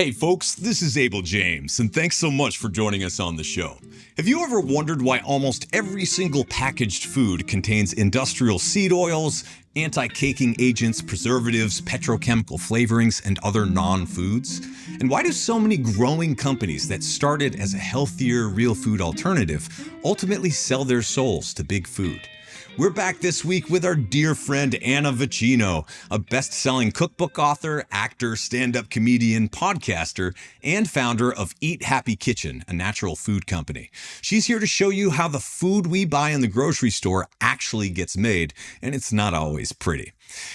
Hey folks, this is Abel James, and thanks so much for joining us on the show. Have you ever wondered why almost every single packaged food contains industrial seed oils, anti-caking agents, preservatives, petrochemical flavorings, and other non-foods? And why do so many growing companies that started as a healthier, real food alternative ultimately sell their souls to big food? We're back this week with our dear friend Anna Vocino, a best-selling cookbook author, actor, stand-up comedian, podcaster, and founder of Eat Happy Kitchen, a natural food company. She's here to show you how the food we buy in the grocery store actually gets made, and it's not always pretty.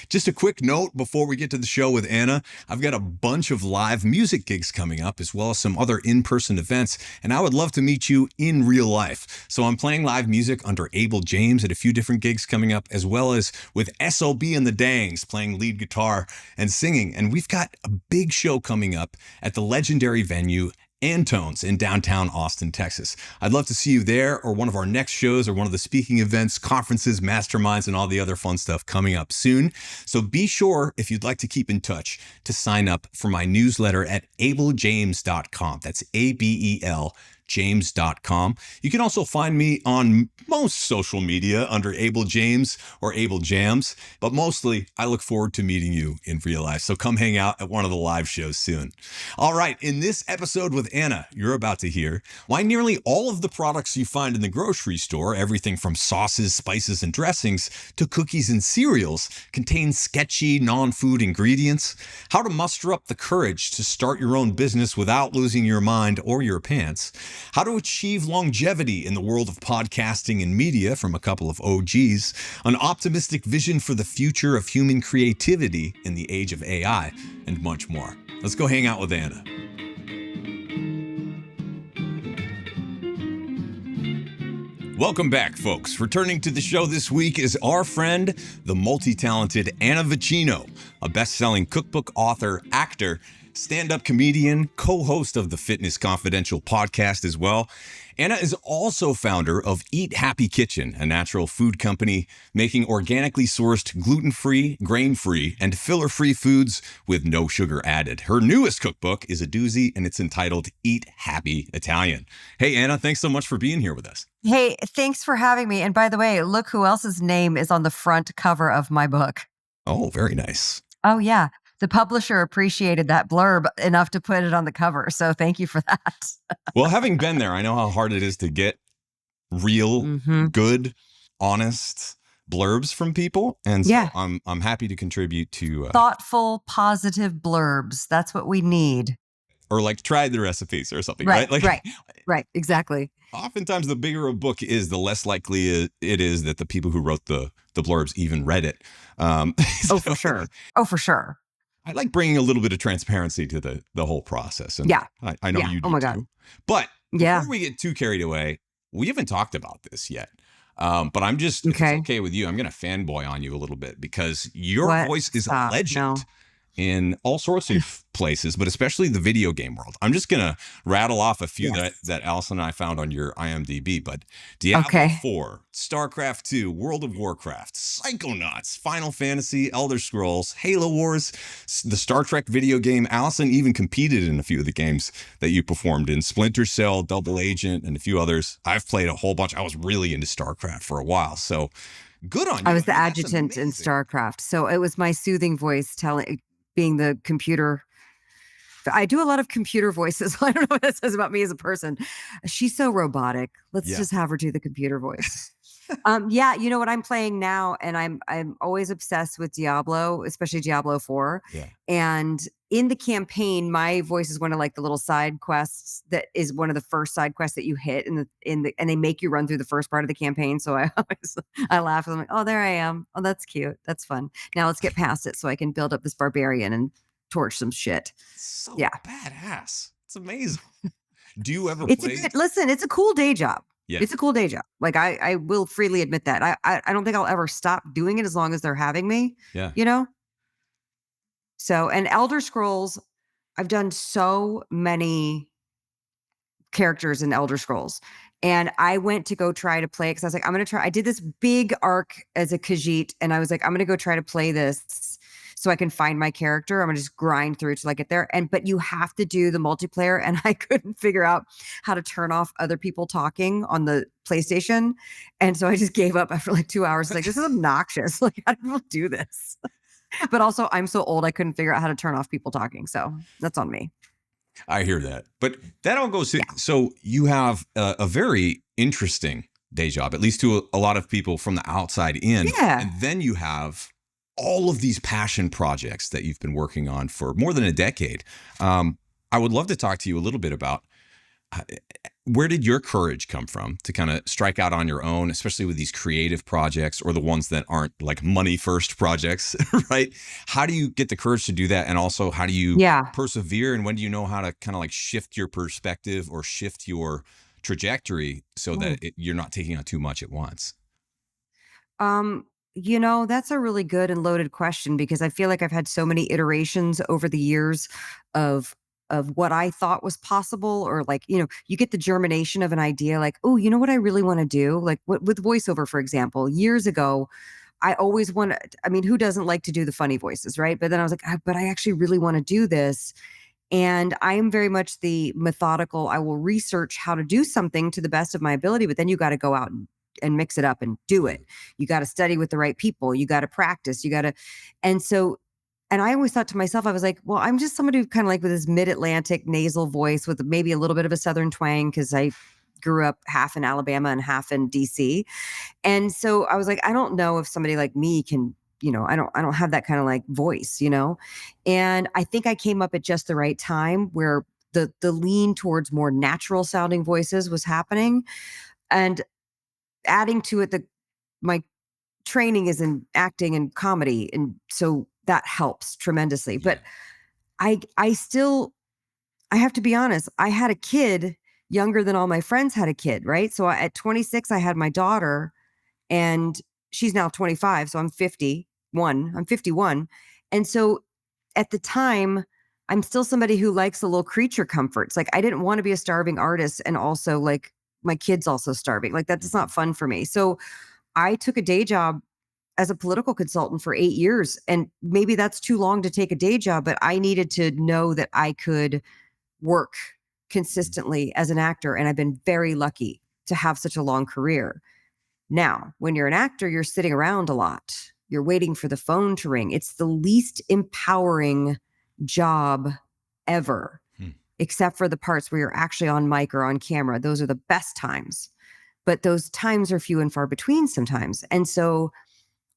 Just a quick note before we get to the show with Anna, I've got a bunch of live music gigs coming up as well as some other in-person events, and I would love to meet you in real life. So I'm playing live music under Abel James at a few different gigs coming up, as well as with SOB and the Dangs playing lead guitar and singing. And we've got a big show coming up at the legendary venue Antone's in downtown Austin, Texas. I'd love to see you there or one of our next shows or one of the speaking events, conferences, masterminds, and all the other fun stuff coming up soon. So be sure, if you'd like to keep in touch, to sign up for my newsletter at abeljames.com. That's ABEL James.com. You can also find me on most social media under Abel James or Abel Jams, but mostly I look forward to meeting you in real life. So come hang out at one of the live shows soon. All right, in this episode with Anna, you're about to hear why nearly all of the products you find in the grocery store, everything from sauces, spices, and dressings to cookies and cereals, contain sketchy non-food ingredients, how to muster up the courage to start your own business without losing your mind or your pants, how to achieve longevity in the world of podcasting and media from a couple of OGs, an optimistic vision for the future of human creativity in the age of AI, and much more. Let's go hang out with Anna. Welcome back, folks. Returning to the show this week is our friend, the multi-talented Anna Vocino, a best-selling cookbook author, actor, stand-up comedian, co-host of the Fitness Confidential podcast as well. Anna is also founder of Eat Happy Kitchen, a natural food company making organically sourced, gluten-free, grain-free, and filler-free foods with no sugar added. Her newest cookbook is a doozy, and it's entitled Eat Happy Italian. Hey, Anna, thanks so much for being here with us. Hey, thanks for having me. And by the way, look who else's name is on the front cover of my book. Oh, very nice. Oh, yeah. The publisher appreciated that blurb enough to put it on the cover. So thank you for that. Well, having been there, I know how hard it is to get real, good, honest blurbs from people. And so I'm happy to contribute to thoughtful, positive blurbs. That's what we need. Or like tried the recipes or something, right? Right. Exactly. Oftentimes the bigger a book is, the less likely it is that the people who wrote the blurbs even read it. For sure. I like bringing a little bit of transparency to the whole process. And I know you do too. But before we get too carried away, we haven't talked about this yet. But I'm just, if it's okay with you, I'm going to fanboy on you a little bit because your voice is a legend in all sorts of places, but especially the video game world. I'm just going to rattle off a few that Allison and I found on your IMDb, but Diablo 4, StarCraft 2, World of Warcraft, Psychonauts, Final Fantasy, Elder Scrolls, Halo Wars, the Star Trek video game. Allison even competed in a few of the games that you performed in, Splinter Cell, Double Agent, and a few others. I've played a whole bunch. I was really into StarCraft for a while, so good on you. I was the adjutant in StarCraft, so it was my soothing voice being the computer. I do a lot of computer voices. I don't know what that says about me as a person. She's so robotic. Let's just have her do the computer voice. You know what I'm playing now, and I'm always obsessed with Diablo, especially Diablo 4. Yeah. And in the campaign, my voice is one of like the little side quests that is one of the first side quests that you hit and they make you run through the first part of the campaign. So I laugh and I'm like, oh, there I am. Oh, that's cute. That's fun. Now let's get past it so I can build up this barbarian and torch some shit. So badass. It's amazing. Do you ever play? Listen, it's a cool day job. Yeah. It's a cool day job. Like I will freely admit that. I don't think I'll ever stop doing it as long as they're having me. Yeah. You know? So, and Elder Scrolls, I've done so many characters in Elder Scrolls. And I went to go try to play it because I was like, I'm going to try. I did this big arc as a Khajiit and I was like, I'm going to go try to play this. so I can find my character. I'm gonna just grind through till I get there. But you have to do the multiplayer, and I couldn't figure out how to turn off other people talking on the PlayStation, and so I just gave up after like 2 hours. Like, this is obnoxious. Like, how do people do this? But also, I'm so old, I couldn't figure out how to turn off people talking. So that's on me. I hear that. But that all goes to, Yeah. so you have a very interesting day job, at least to a lot of people from the outside in. Yeah. And then you have all of these passion projects that you've been working on for more than a decade. I would love to talk to you a little bit about where did your courage come from to kind of strike out on your own, especially with these creative projects or the ones that aren't like money first projects, right? How do you get the courage to do that? And also, how do you persevere? And when do you know how to kind of like shift your perspective or shift your trajectory so that you're not taking on too much at once? That's a really good and loaded question, because I feel like I've had so many iterations over the years of what I thought was possible, or like, you get the germination of an idea, like, oh, you know what I really want to do? Like with voiceover, for example, years ago, I always wanted, I mean, who doesn't like to do the funny voices, right? But then I was like, but I actually really want to do this. And I am very much the methodical. I will research how to do something to the best of my ability, but then you got to go out and mix it up and do it. You got to study with the right people. You got to practice. And so, and I always thought to myself, I was like, well, I'm just somebody who kind of like with this mid-Atlantic nasal voice with maybe a little bit of a Southern twang, because I grew up half in Alabama and half in DC. And so I was like, I don't know if somebody like me can, I don't have that kind of like voice, And I think I came up at just the right time where the lean towards more natural sounding voices was happening. And adding to it, my training is in acting and comedy. And so that helps tremendously. Yeah. But I have to be honest, I had a kid younger than all my friends had a kid, right? So at 26, I had my daughter, and she's now 25. So I'm 51. And so at the time, I'm still somebody who likes a little creature comforts. Like, I didn't want to be a starving artist and also like my kids also starving. Like, that's not fun for me. So I took a day job as a political consultant for 8 years. And maybe that's too long to take a day job, but I needed to know that I could work consistently as an actor. And I've been very lucky to have such a long career. Now, when you're an actor, you're sitting around a lot. You're waiting for the phone to ring. It's the least empowering job ever, except for the parts where you're actually on mic or on camera. Those are the best times. But those times are few and far between sometimes. And so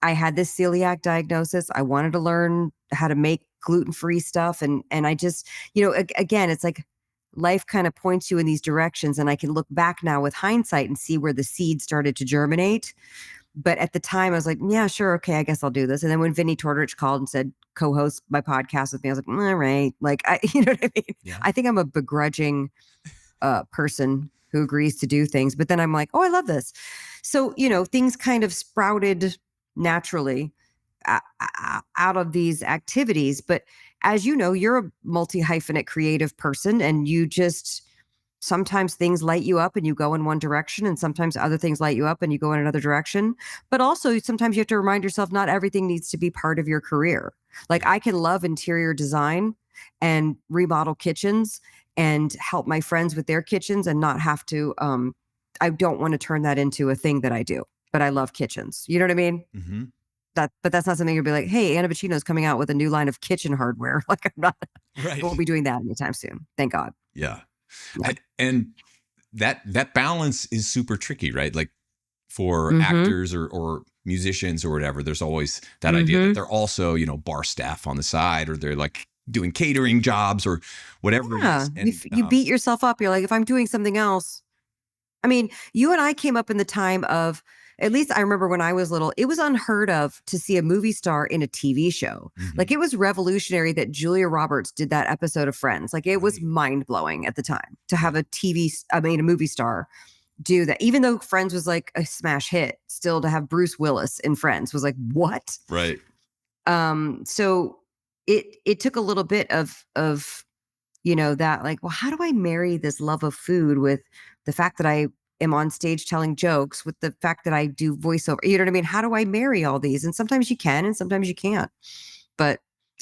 I had this celiac diagnosis. I wanted to learn how to make gluten-free stuff. And I just, again, it's like life kind of points you in these directions. And I can look back now with hindsight and see where the seed started to germinate. But at the time I was like, yeah, sure. Okay, I guess I'll do this. And then when Vinny Tortorich called and said, co-host my podcast with me, I was like, all right. Like, you know what I mean? Yeah. I think I'm a begrudging person who agrees to do things. But then I'm like, oh, I love this. So, things kind of sprouted naturally out of these activities. But as you know, you're a multi-hyphenate creative person, and you just, sometimes things light you up and you go in one direction, and sometimes other things light you up and you go in another direction. But also sometimes you have to remind yourself not everything needs to be part of your career. Like, I can love interior design and remodel kitchens and help my friends with their kitchens and not have to, I don't want to turn that into a thing that I do, but I love kitchens. You know what I mean? Mm-hmm. But that's not something you'll be like, hey, Anna Vocino's coming out with a new line of kitchen hardware. Like, I'm not, right. Won't be doing that anytime soon. Thank God. Yeah. And that balance is super tricky, right? Like, for actors or musicians or whatever, there's always that idea that they're also, bar staff on the side, or they're like doing catering jobs or whatever it is. And you beat yourself up. You're like, if I'm doing something else. I mean, you and I came up in the time of, at least I remember when I was little, it was unheard of to see a movie star in a TV show. Like, it was revolutionary that Julia Roberts did that episode of Friends. Like, it was mind blowing at the time to have a movie star do that. Even though Friends was like a smash hit, still to have Bruce Willis in Friends was like, what? Right. So it took a little bit of that, like, well, how do I marry this love of food with the fact that I am on stage telling jokes, with the fact that I do voiceover? You know what I mean? How do I marry all these? And sometimes you can, and sometimes you can't. But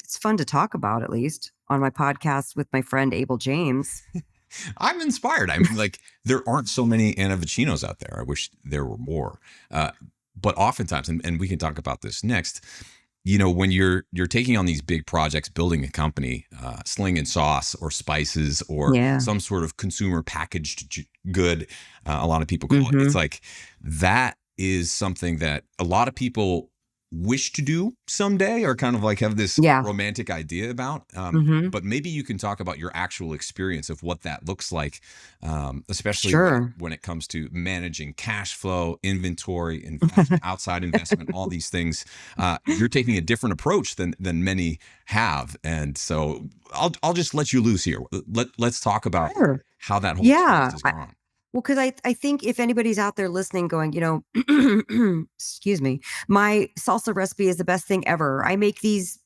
it's fun to talk about, at least on my podcast with my friend Abel James. I'm inspired. I mean, like, there aren't so many Anna Vocinos out there. I wish there were more. But oftentimes, and we can talk about this next, when you're taking on these big projects, building a company, slinging sauce or spices or Yeah. some sort of consumer packaged good, a lot of people call it. It's like, that is something that a lot of people wish to do someday, or kind of like have this romantic idea about. But maybe you can talk about your actual experience of what that looks like, especially when it comes to managing cash flow, inventory, outside investment, all these things. You're taking a different approach than many have. And so I'll just let you loose here. Let's talk about how that whole experience has gone. Well, because I think if anybody's out there listening going, excuse me, my salsa recipe is the best thing ever. I make these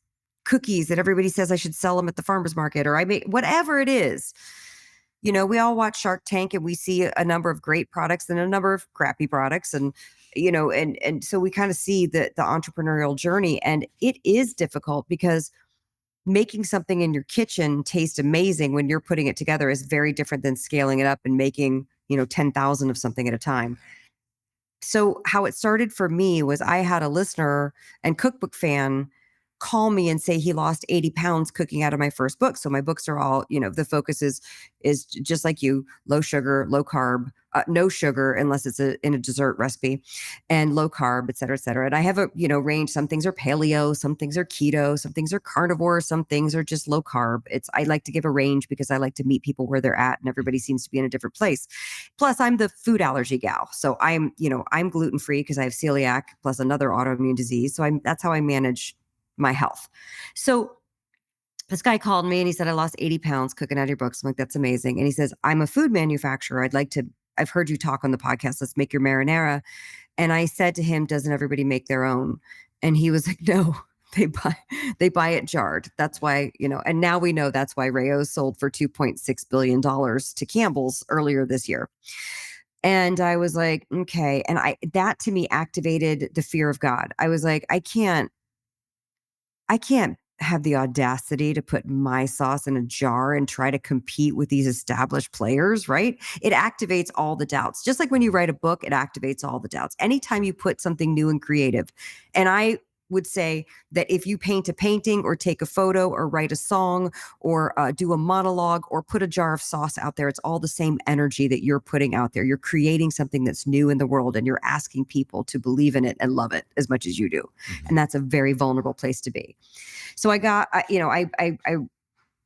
cookies that everybody says I should sell them at the farmer's market, or I make whatever it is. We all watch Shark Tank and we see a number of great products and a number of crappy products. And, and so we kind of see the entrepreneurial journey, and it is difficult because making something in your kitchen taste amazing when you're putting it together is very different than scaling it up and making 10,000 of something at a time. So how it started for me was I had a listener and cookbook fan call me and say he lost 80 pounds cooking out of my first book. So my books are all, the focus is just like you, low sugar, low carb, no sugar unless it's in a dessert recipe, and low carb, et cetera, et cetera. And I have a, range. Some things are paleo, some things are keto, some things are carnivore, some things are just low carb. I like to give a range because I like to meet people where they're at, and everybody seems to be in a different place. Plus I'm the food allergy gal. So I'm gluten-free because I have celiac plus another autoimmune disease. So that's how I manage my health. So this guy called me and he said, I lost 80 pounds cooking out of your books. I'm like, that's amazing. And he says, I'm a food manufacturer. I've heard you talk on the podcast. Let's make your marinara. And I said to him, doesn't everybody make their own? And he was like, no, they buy it jarred. That's why, and now we know that's why Rayo's sold for $2.6 billion to Campbell's earlier this year. And I was like, okay. And that to me activated the fear of God. I was like, I can't have the audacity to put my sauce in a jar and try to compete with these established players, right? It activates all the doubts. Just like when you write a book, it activates all the doubts. Anytime you put something new and creative. And I would say that if you paint a painting or take a photo or write a song or do a monologue or put a jar of sauce out there, it's all the same energy that you're putting out there. You're creating something that's new in the world, and you're asking people to believe in it and love it as much as you do. And that's a very vulnerable place to be. So I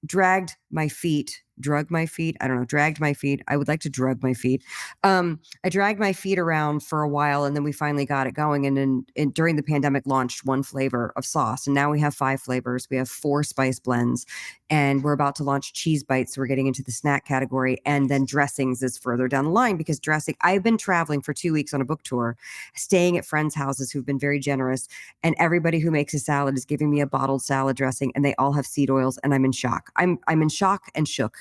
dragged my feet. I would like to drug my feet. I dragged my feet around for a while, and then we finally got it going. And then during the pandemic, launched one flavor of sauce. And now we have 5 flavors. We have 4 spice blends, and we're about to launch cheese bites. So we're getting into the snack category. And then dressings is further down the line, because I've been traveling for 2 weeks on a book tour, staying at friends' houses who've been very generous. And everybody who makes a salad is giving me a bottled salad dressing, and they all have seed oils. And I'm in shock. I'm in shock and shook.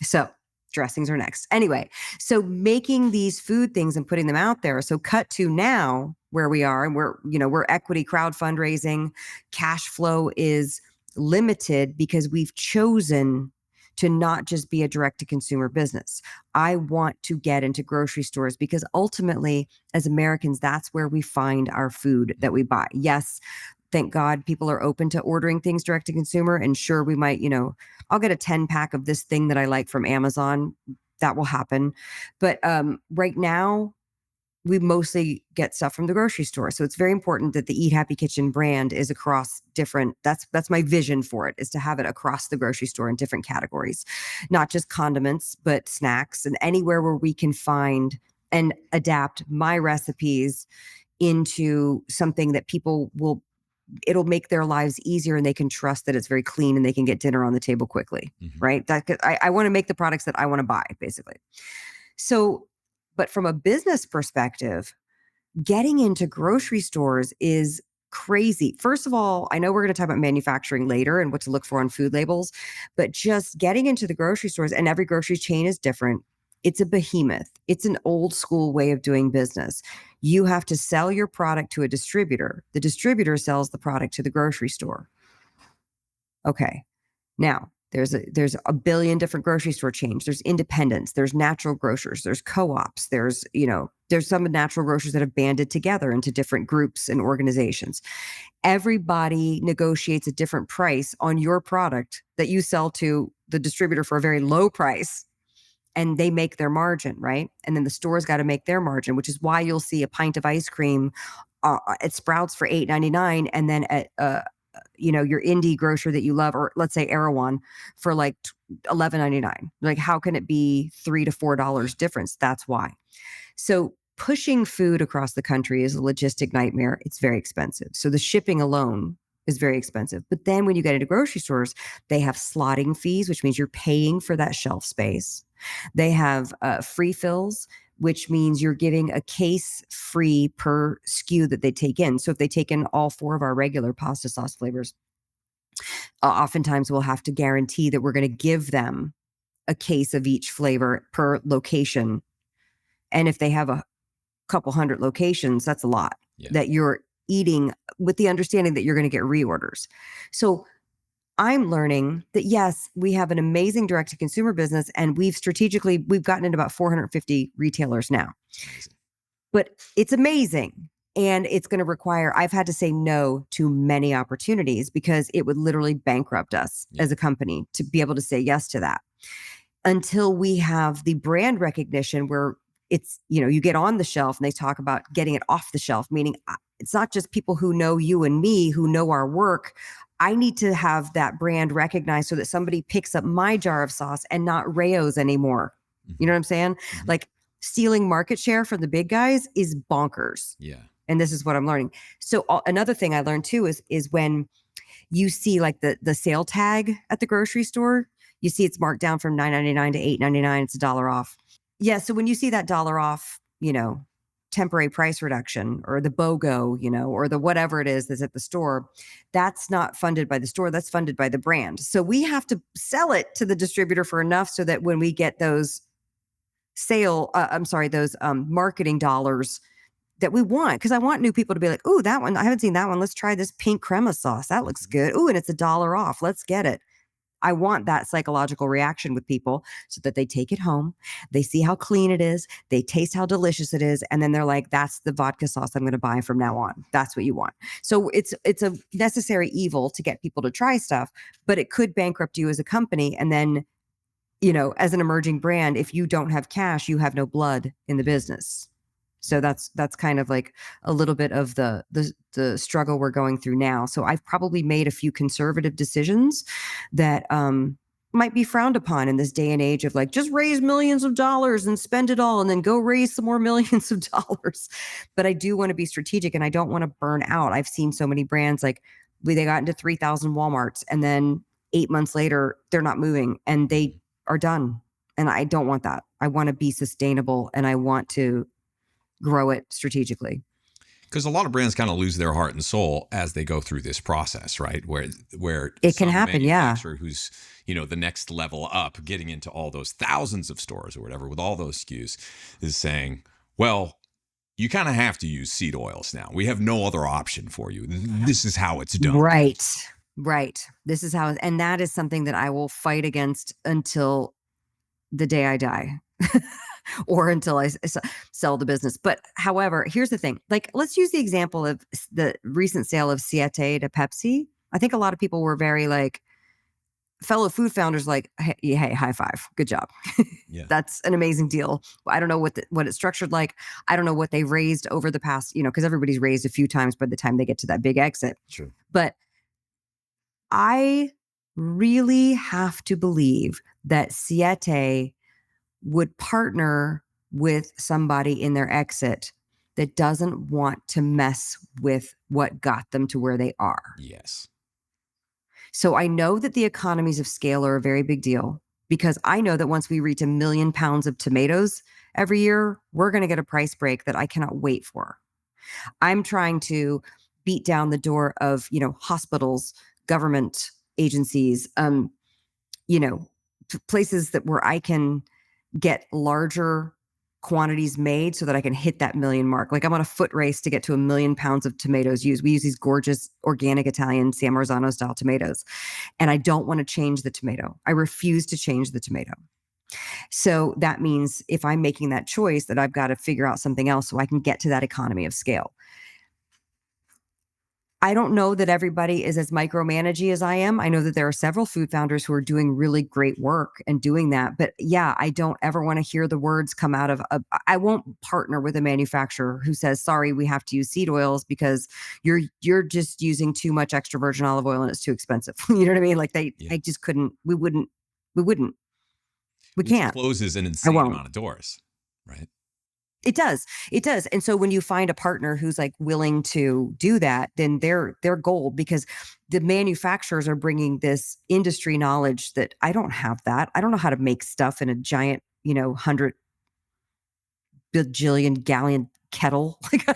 So dressings are next. Anyway, so making these food things and putting them out there. So cut to now where we are, and we're equity crowd fundraising. Cash flow is limited because we've chosen to not just be a direct to consumer business. I want to get into grocery stores because ultimately, as Americans, that's where we find our food that we buy. Yes, thank God people are open to ordering things direct to consumer. And sure, we might, I'll get a 10-pack of this thing that I like from Amazon. That will happen. But right now, we mostly get stuff from the grocery store. So it's very important that the Eat Happy Kitchen brand is across different, that's my vision for it, is to have it across the grocery store in different categories, not just condiments, but snacks, and anywhere where we can find and adapt my recipes into something that it'll make their lives easier, and they can trust that it's very clean and they can get dinner on the table quickly, right? I want to make the products that I want to buy, basically. So, but from a business perspective, getting into grocery stores is crazy. First of all, I know we're going to talk about manufacturing later and what to look for on food labels, but just getting into the grocery stores, and every grocery chain is different. It's a behemoth. It's an old school way of doing business. You have to sell your product to a distributor. The distributor sells the product to the grocery store. Okay. Now, there's a billion different grocery store chains. There's independents, there's natural grocers, there's co-ops, there's some natural grocers that have banded together into different groups and organizations. Everybody negotiates a different price on your product that you sell to the distributor for a very low price, and they make their margin, right? And then the store's got to make their margin, which is why you'll see a pint of ice cream at Sprouts for $8.99, and then at your indie grocer that you love, or let's say Erewhon, for like $11.99. Like, how can it be $3 to $4 difference? That's why. So pushing food across the country is a logistic nightmare. It's very expensive. So the shipping alone is very expensive. But then when you get into grocery stores, they have slotting fees, which means you're paying for that shelf space. They have free fills, which means you're getting a case free per SKU that they take in. So if they take in all 4 of our regular pasta sauce flavors, oftentimes we'll have to guarantee that we're going to give them a case of each flavor per location. And if they have a couple hundred locations, that's a lot that you're eating, with the understanding that you're going to get reorders. So I'm learning that, yes, we have an amazing direct to consumer business, and we've gotten into about 450 retailers now. But it's amazing. And it's going to require, I've had to say no to many opportunities because it would literally bankrupt us as a company to be able to say yes to that, until we have the brand recognition where it's, you get on the shelf, and they talk about getting it off the shelf, meaning it's not just people who know you and me, who know our work. I need to have that brand recognized so that somebody picks up my jar of sauce and not Rayo's anymore. Mm-hmm. You know what I'm saying? Mm-hmm. Like, stealing market share from the big guys is bonkers. Yeah. And this is what I'm learning. So another thing I learned too is when you see like the sale tag at the grocery store, you see it's marked down from $9.99 to $8.99. It's $1 off. Yeah. So when you see that $1 off, temporary price reduction, or the BOGO, or the whatever it is that's at the store, that's not funded by the store. That's funded by the brand. So we have to sell it to the distributor for enough so that when we get those marketing dollars that we want, because I want new people to be like, "Ooh, that one, I haven't seen that one. Let's try this pink crema sauce. That looks good. Ooh, and it's $1 off. Let's get it." I want that psychological reaction with people so that they take it home. They see how clean it is. They taste how delicious it is. And then they're like, that's the vodka sauce I'm going to buy from now on. That's what you want. So it's a necessary evil to get people to try stuff, but it could bankrupt you as a company. And then, as an emerging brand, if you don't have cash, you have no blood in the business. So that's kind of like a little bit of the struggle we're going through now. So I've probably made a few conservative decisions that might be frowned upon in this day and age of like, just raise millions of dollars and spend it all and then go raise some more millions of dollars. But I do want to be strategic, and I don't want to burn out. I've seen so many brands like they got into 3,000 Walmarts, and then 8 months later, they're not moving and they are done. And I don't want that. I want to be sustainable, and I want to grow it strategically. Because a lot of brands kind of lose their heart and soul as they go through this process, right? Where it can happen, who's, the next level up, getting into all those thousands of stores or whatever with all those SKUs, is saying, well, you kind of have to use seed oils now. We have no other option for you. This is how it's done. Right. This is how, and that is something that I will fight against until the day I die. Or until I sell the business. But however, here's the thing. Like, let's use the example of the recent sale of Siete to Pepsi. I think a lot of people were very like, fellow food founders, like, hey, high five. Good job. Yeah. That's an amazing deal. I don't know what it's structured like. I don't know what they raised over the past, because everybody's raised a few times by the time they get to that big exit. Sure. But I really have to believe that Siete would partner with somebody in their exit that doesn't want to mess with what got them to where they are. Yes. So I know that the economies of scale are a very big deal, because I know that once we reach 1 million pounds of tomatoes every year, we're going to get a price break that I cannot wait for. I'm trying to beat down the door of, hospitals, government agencies, places where I can get larger quantities made so that I can hit that million mark. Like I'm on a foot race to get to 1,000,000 pounds of tomatoes used. We use these gorgeous organic Italian San Marzano style tomatoes. And I don't want to change the tomato. I refuse to change the tomato. So that means if I'm making that choice that I've got to figure out something else so I can get to that economy of scale. I don't know that everybody is as micromanagey as I am. I know that there are several food founders who are doing really great work and doing that. But yeah, I don't ever want to hear the words come out of, I won't partner with a manufacturer who says, sorry, we have to use seed oils because you're just using too much extra virgin olive oil and it's too expensive. You know what I mean? Like I just couldn't, we Which can't. closes an insane amount of doors, right? It does. It does. And so when you find a partner who's like willing to do that, then they're gold, because the manufacturers are bringing this industry knowledge that I don't have that. I don't know how to make stuff in a giant, 100 bajillion gallon kettle. Like,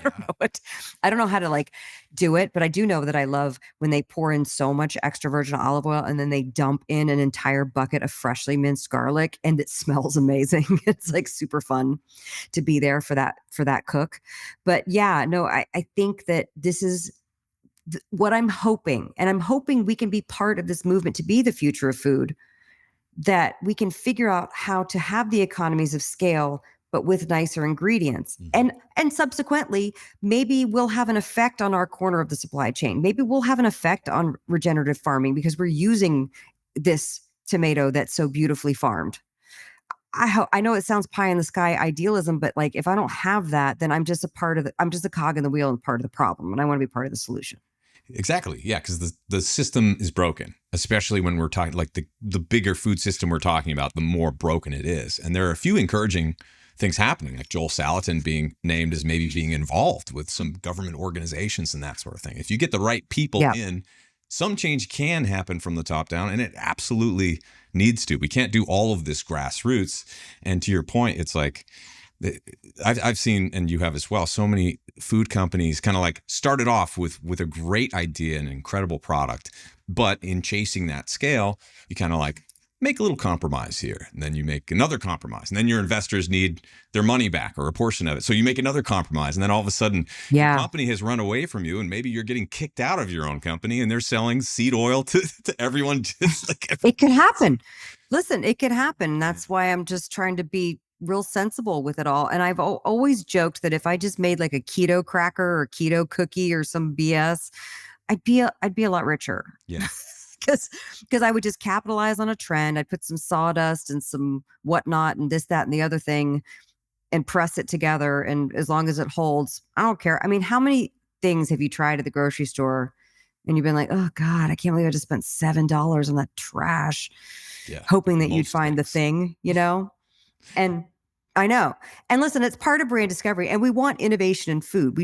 I don't know how to like do it, but I do know that I love when they pour in so much extra virgin olive oil and then they dump in an entire bucket of freshly minced garlic and it smells amazing. It's like super fun to be there for that cook. But yeah, no, I think that this is what I'm hoping, and I'm hoping we can be part of this movement to be the future of food, that we can figure out how to have the economies of scale but with nicer ingredients. Mm-hmm. And subsequently, maybe we'll have an effect on our corner of the supply chain. Maybe we'll have an effect on regenerative farming because we're using this tomato that's so beautifully farmed. I know it sounds pie in the sky idealism, but like if I don't have that, then I'm just a cog in the wheel and part of the problem. And I want to be part of the solution. Exactly. Yeah, because the system is broken, especially when we're talking like the bigger food system we're talking about, the more broken it is. And there are a few encouraging things happening, like Joel Salatin being named as maybe being involved with some government organizations and that sort of thing. If you get the right people in, some change can happen from the top down, and it absolutely needs to. We can't do all of this grassroots. And to your point, it's like I've seen, and you have as well, so many food companies kind of like started off with a great idea and an incredible product, but in chasing that scale, you kind of like make a little compromise here, and then you make another compromise, and then your investors need their money back or a portion of it. So you make another compromise, and then all of a sudden, your company has run away from you, and maybe you're getting kicked out of your own company, and they're selling seed oil to everyone. Just like it could happen. Listen, it could happen. That's why I'm just trying to be real sensible with it all. And I've always joked that if I just made like a keto cracker or keto cookie or some BS, I'd be a lot richer. Yeah. Because I would just capitalize on a trend. I'd put some sawdust and some whatnot and this, that, and the other thing and press it together. And as long as it holds, I don't care. I mean, how many things have you tried at the grocery store and you've been like, oh God, I can't believe I just spent $7 on that trash, hoping that you'd find the thing, And I know. And listen, it's part of brand discovery, and we want innovation in food.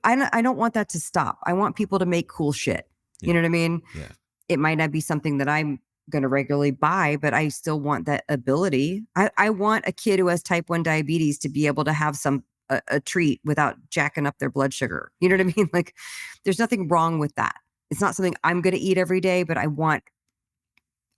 I don't want that to stop. I want people to make cool shit. You know what I mean? Yeah. It might not be something that I'm going to regularly buy, but I still want that ability. I want a kid who has type 1 diabetes to be able to have a treat without jacking up their blood sugar. You know what I mean? Like, there's nothing wrong with that. It's not something I'm going to eat every day, but I want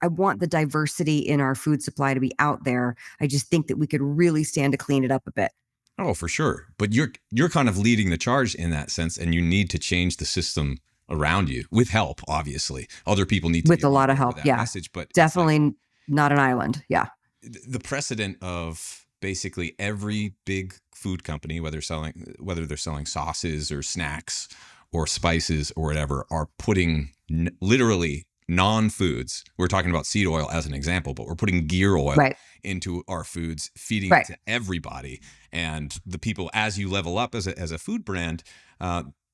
the diversity in our food supply to be out there. I just think that we could really stand to clean it up a bit. Oh, for sure. But you're kind of leading the charge in that sense, and you need to change the system around you with help. Obviously, other people need to with a lot of help. Message, but definitely not an island. Yeah. The precedent of basically every big food company, whether they're selling sauces or snacks or spices or whatever, are putting literally non-foods. We're talking about seed oil as an example, but we're putting gear oil into our foods, feeding it to everybody. And the people, as you level up as a food brand,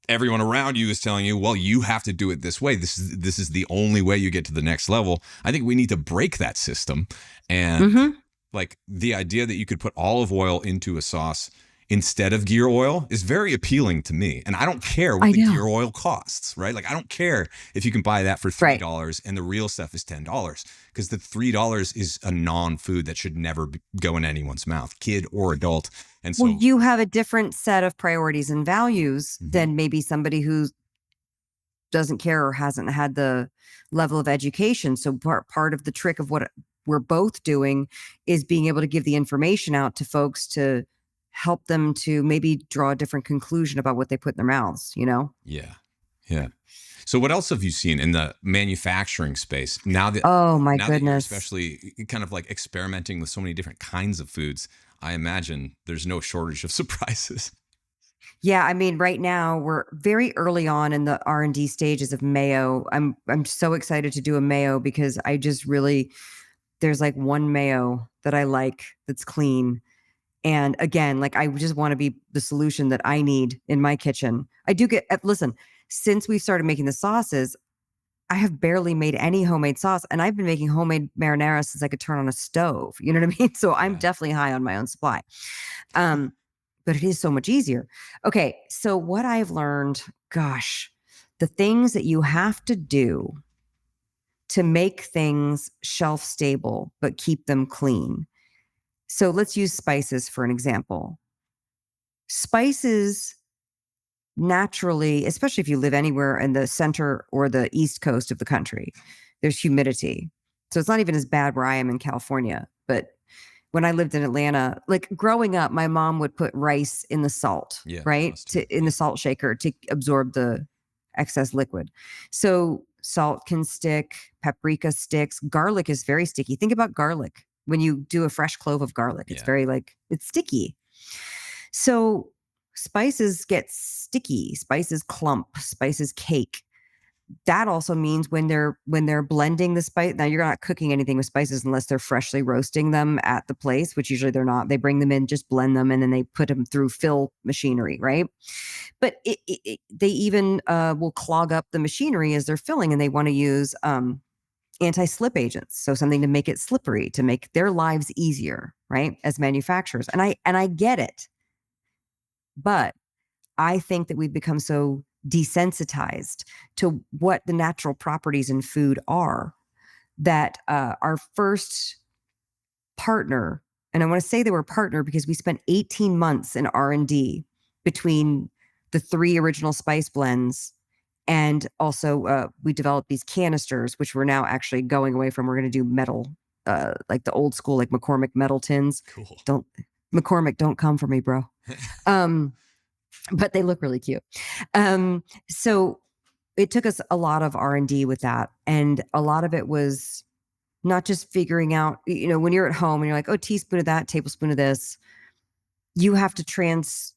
everyone around you is telling you, well, you have to do it this way. This is the only way you get to the next level. I think we need to break that system. And like the idea that you could put olive oil into a sauce instead of gear oil is very appealing to me. And I don't care what the gear oil costs, right? Like, I don't care if you can buy that for $3 and the real stuff is $10, because the $3 is a non-food that should never go in anyone's mouth, kid or adult. And so you have a different set of priorities and values than maybe somebody who doesn't care or hasn't had the level of education. So part of the trick of what we're both doing is being able to give the information out to folks to help them to maybe draw a different conclusion about what they put in their mouths, you know? Yeah. Yeah. So what else have you seen in the manufacturing space Oh my now that you're goodness. especially kind of like experimenting with so many different kinds of foods? I imagine there's no shortage of surprises. Yeah, I mean, right now we're very early on in the R&D stages of mayo. I'm so excited to do a mayo because I just really there's like one mayo that I like that's clean. And again, like I just want to be the solution that I need in my kitchen. I do get listen, since we started making the sauces, I have barely made any homemade sauce, and I've been making homemade marinara since I could turn on a stove. You know what I mean? So I'm Yeah. definitely high on my own supply. Um, but it is so much easier. Okay, so what I've learned, gosh, the things that you have to do to make things shelf stable but keep them clean. So let's use spices for an example. Spices naturally, especially if you live anywhere in the center or the east coast of the country, there's humidity. So it's not even as bad where I am in California. But when I lived in Atlanta, like growing up, my mom would put rice in the salt, Yeah. right? In the salt shaker to absorb the excess liquid. So salt can stick, paprika sticks, garlic is very sticky. Think about garlic. When you do a fresh clove of garlic, it's Yeah. very like it's sticky. So spices get sticky, spices clump, spices cake. That also means when they're blending the spice. Now you're not cooking anything with spices unless they're freshly roasting them at the place, which usually they're not. They bring them in, just blend them, and then they put them through fill machinery, right? But they even will clog up the machinery as they're filling, and they want to use anti-slip agents, so something to make it slippery, to make their lives easier, right? As manufacturers, and I get it, but I think that we've become so desensitized to what the natural properties in food are that our first partner, and I want to say they were a partner because we spent 18 months in R&D between the 3 original spice blends, and also we developed these canisters, which we're now actually going away from. We're going to do metal, like the old school, like McCormick metal tins. Cool. Don't come for me, bro. But they look really cute. So it took us a lot of R&D with that. And a lot of it was not just figuring out, when you're at home and you're like, oh, teaspoon of that, tablespoon of this, you have to translate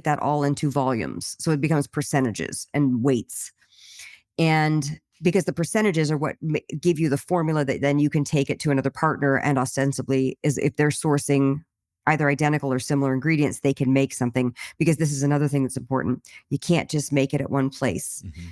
that all into volumes. So it becomes percentages and weights. And because the percentages are what give you the formula that then you can take it to another partner, and ostensibly is if they're sourcing either identical or similar ingredients, they can make something. Because this is another thing that's important. You can't just make it at one place. Mm-hmm.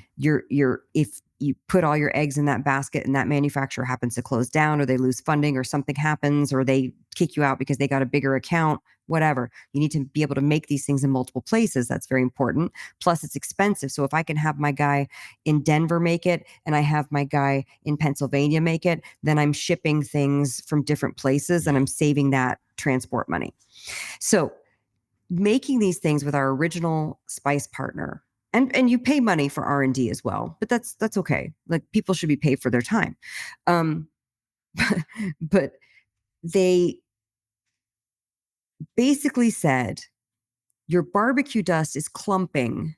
If you put all your eggs in that basket and that manufacturer happens to close down, or they lose funding, or something happens, or they kick you out because they got a bigger account, whatever, you need to be able to make these things in multiple places. That's very important. Plus it's expensive. So if I can have my guy in Denver make it, and I have my guy in Pennsylvania make it, then I'm shipping things from different places and I'm saving that transport money. So making these things with our original spice partner, and you pay money for R&D as well, but that's okay. Like, people should be paid for their time. But they basically said, your barbecue dust is clumping.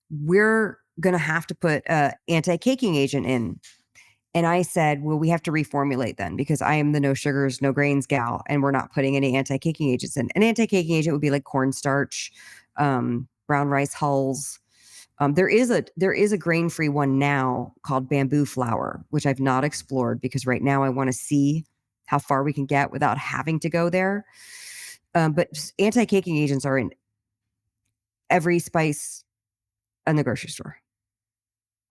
We're going to have to put a anti-caking agent in. And I said, well, we have to reformulate then, because I am the no sugars, no grains gal, and we're not putting any anti-caking agents in. An anti-caking agent would be like cornstarch, brown rice hulls. There is a grain-free one now called bamboo flour, which I've not explored because right now I want to see how far we can get without having to go there. But anti-caking agents are in every spice in the grocery store.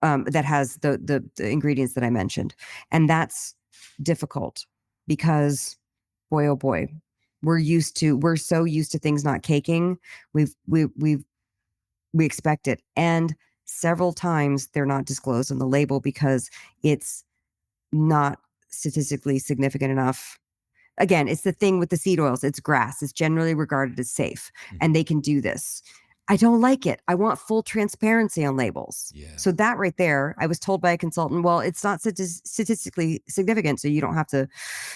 That has the ingredients that I mentioned. And that's difficult because, boy, oh boy, we're so used to things not caking. We expect it. And several times they're not disclosed on the label because it's not statistically significant enough. Again, it's the thing with the seed oils. It's grass. It's generally regarded as safe, and they can do this. I don't like it. I want full transparency on labels. Yeah. So that right there, I was told by a consultant, well, it's not statistically significant, so you don't have to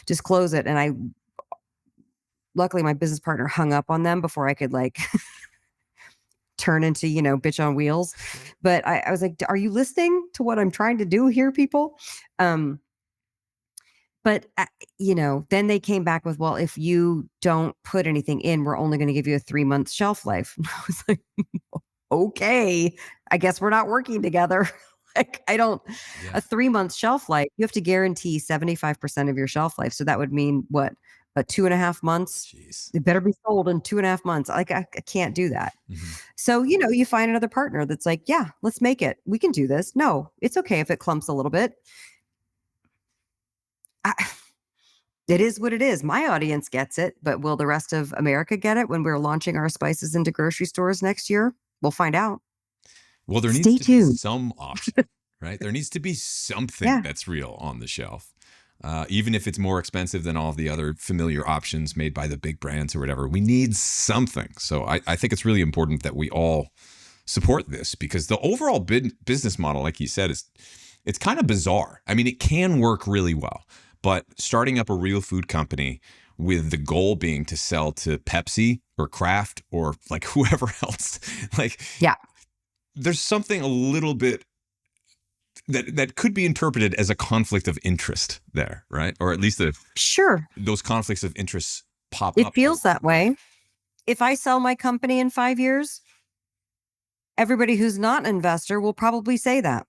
disclose it. And luckily my business partner hung up on them before I could like turn into, bitch on wheels. But I was like, are you listening to what I'm trying to do here, people? But, then they came back with, well, if you don't put anything in, we're only going to give you a 3-month shelf life. And I was like, okay, I guess we're not working together. Like, a 3-month shelf life, you have to guarantee 75% of your shelf life. So that would mean what? 2.5 months? Jeez. It better be sold in 2.5 months. Like, I can't do that. Mm-hmm. So, you find another partner that's like, yeah, let's make it. We can do this. No, it's okay if it clumps a little bit. It is what it is. My audience gets it, but will the rest of America get it when we're launching our spices into grocery stores next year? We'll find out. Well, there needs to be some option, right? There needs to be something that's real on the shelf. Even if it's more expensive than all of the other familiar options made by the big brands or whatever, we need something. So I think it's really important that we all support this, because the overall business model, like you said, it's kind of bizarre. I mean, it can work really well, but starting up a real food company with the goal being to sell to Pepsi or Kraft or like whoever else, like, there's something a little bit that could be interpreted as a conflict of interest there, right? Or at least those conflicts of interest pop up. It feels that way. If I sell my company in 5 years, everybody who's not an investor will probably say that.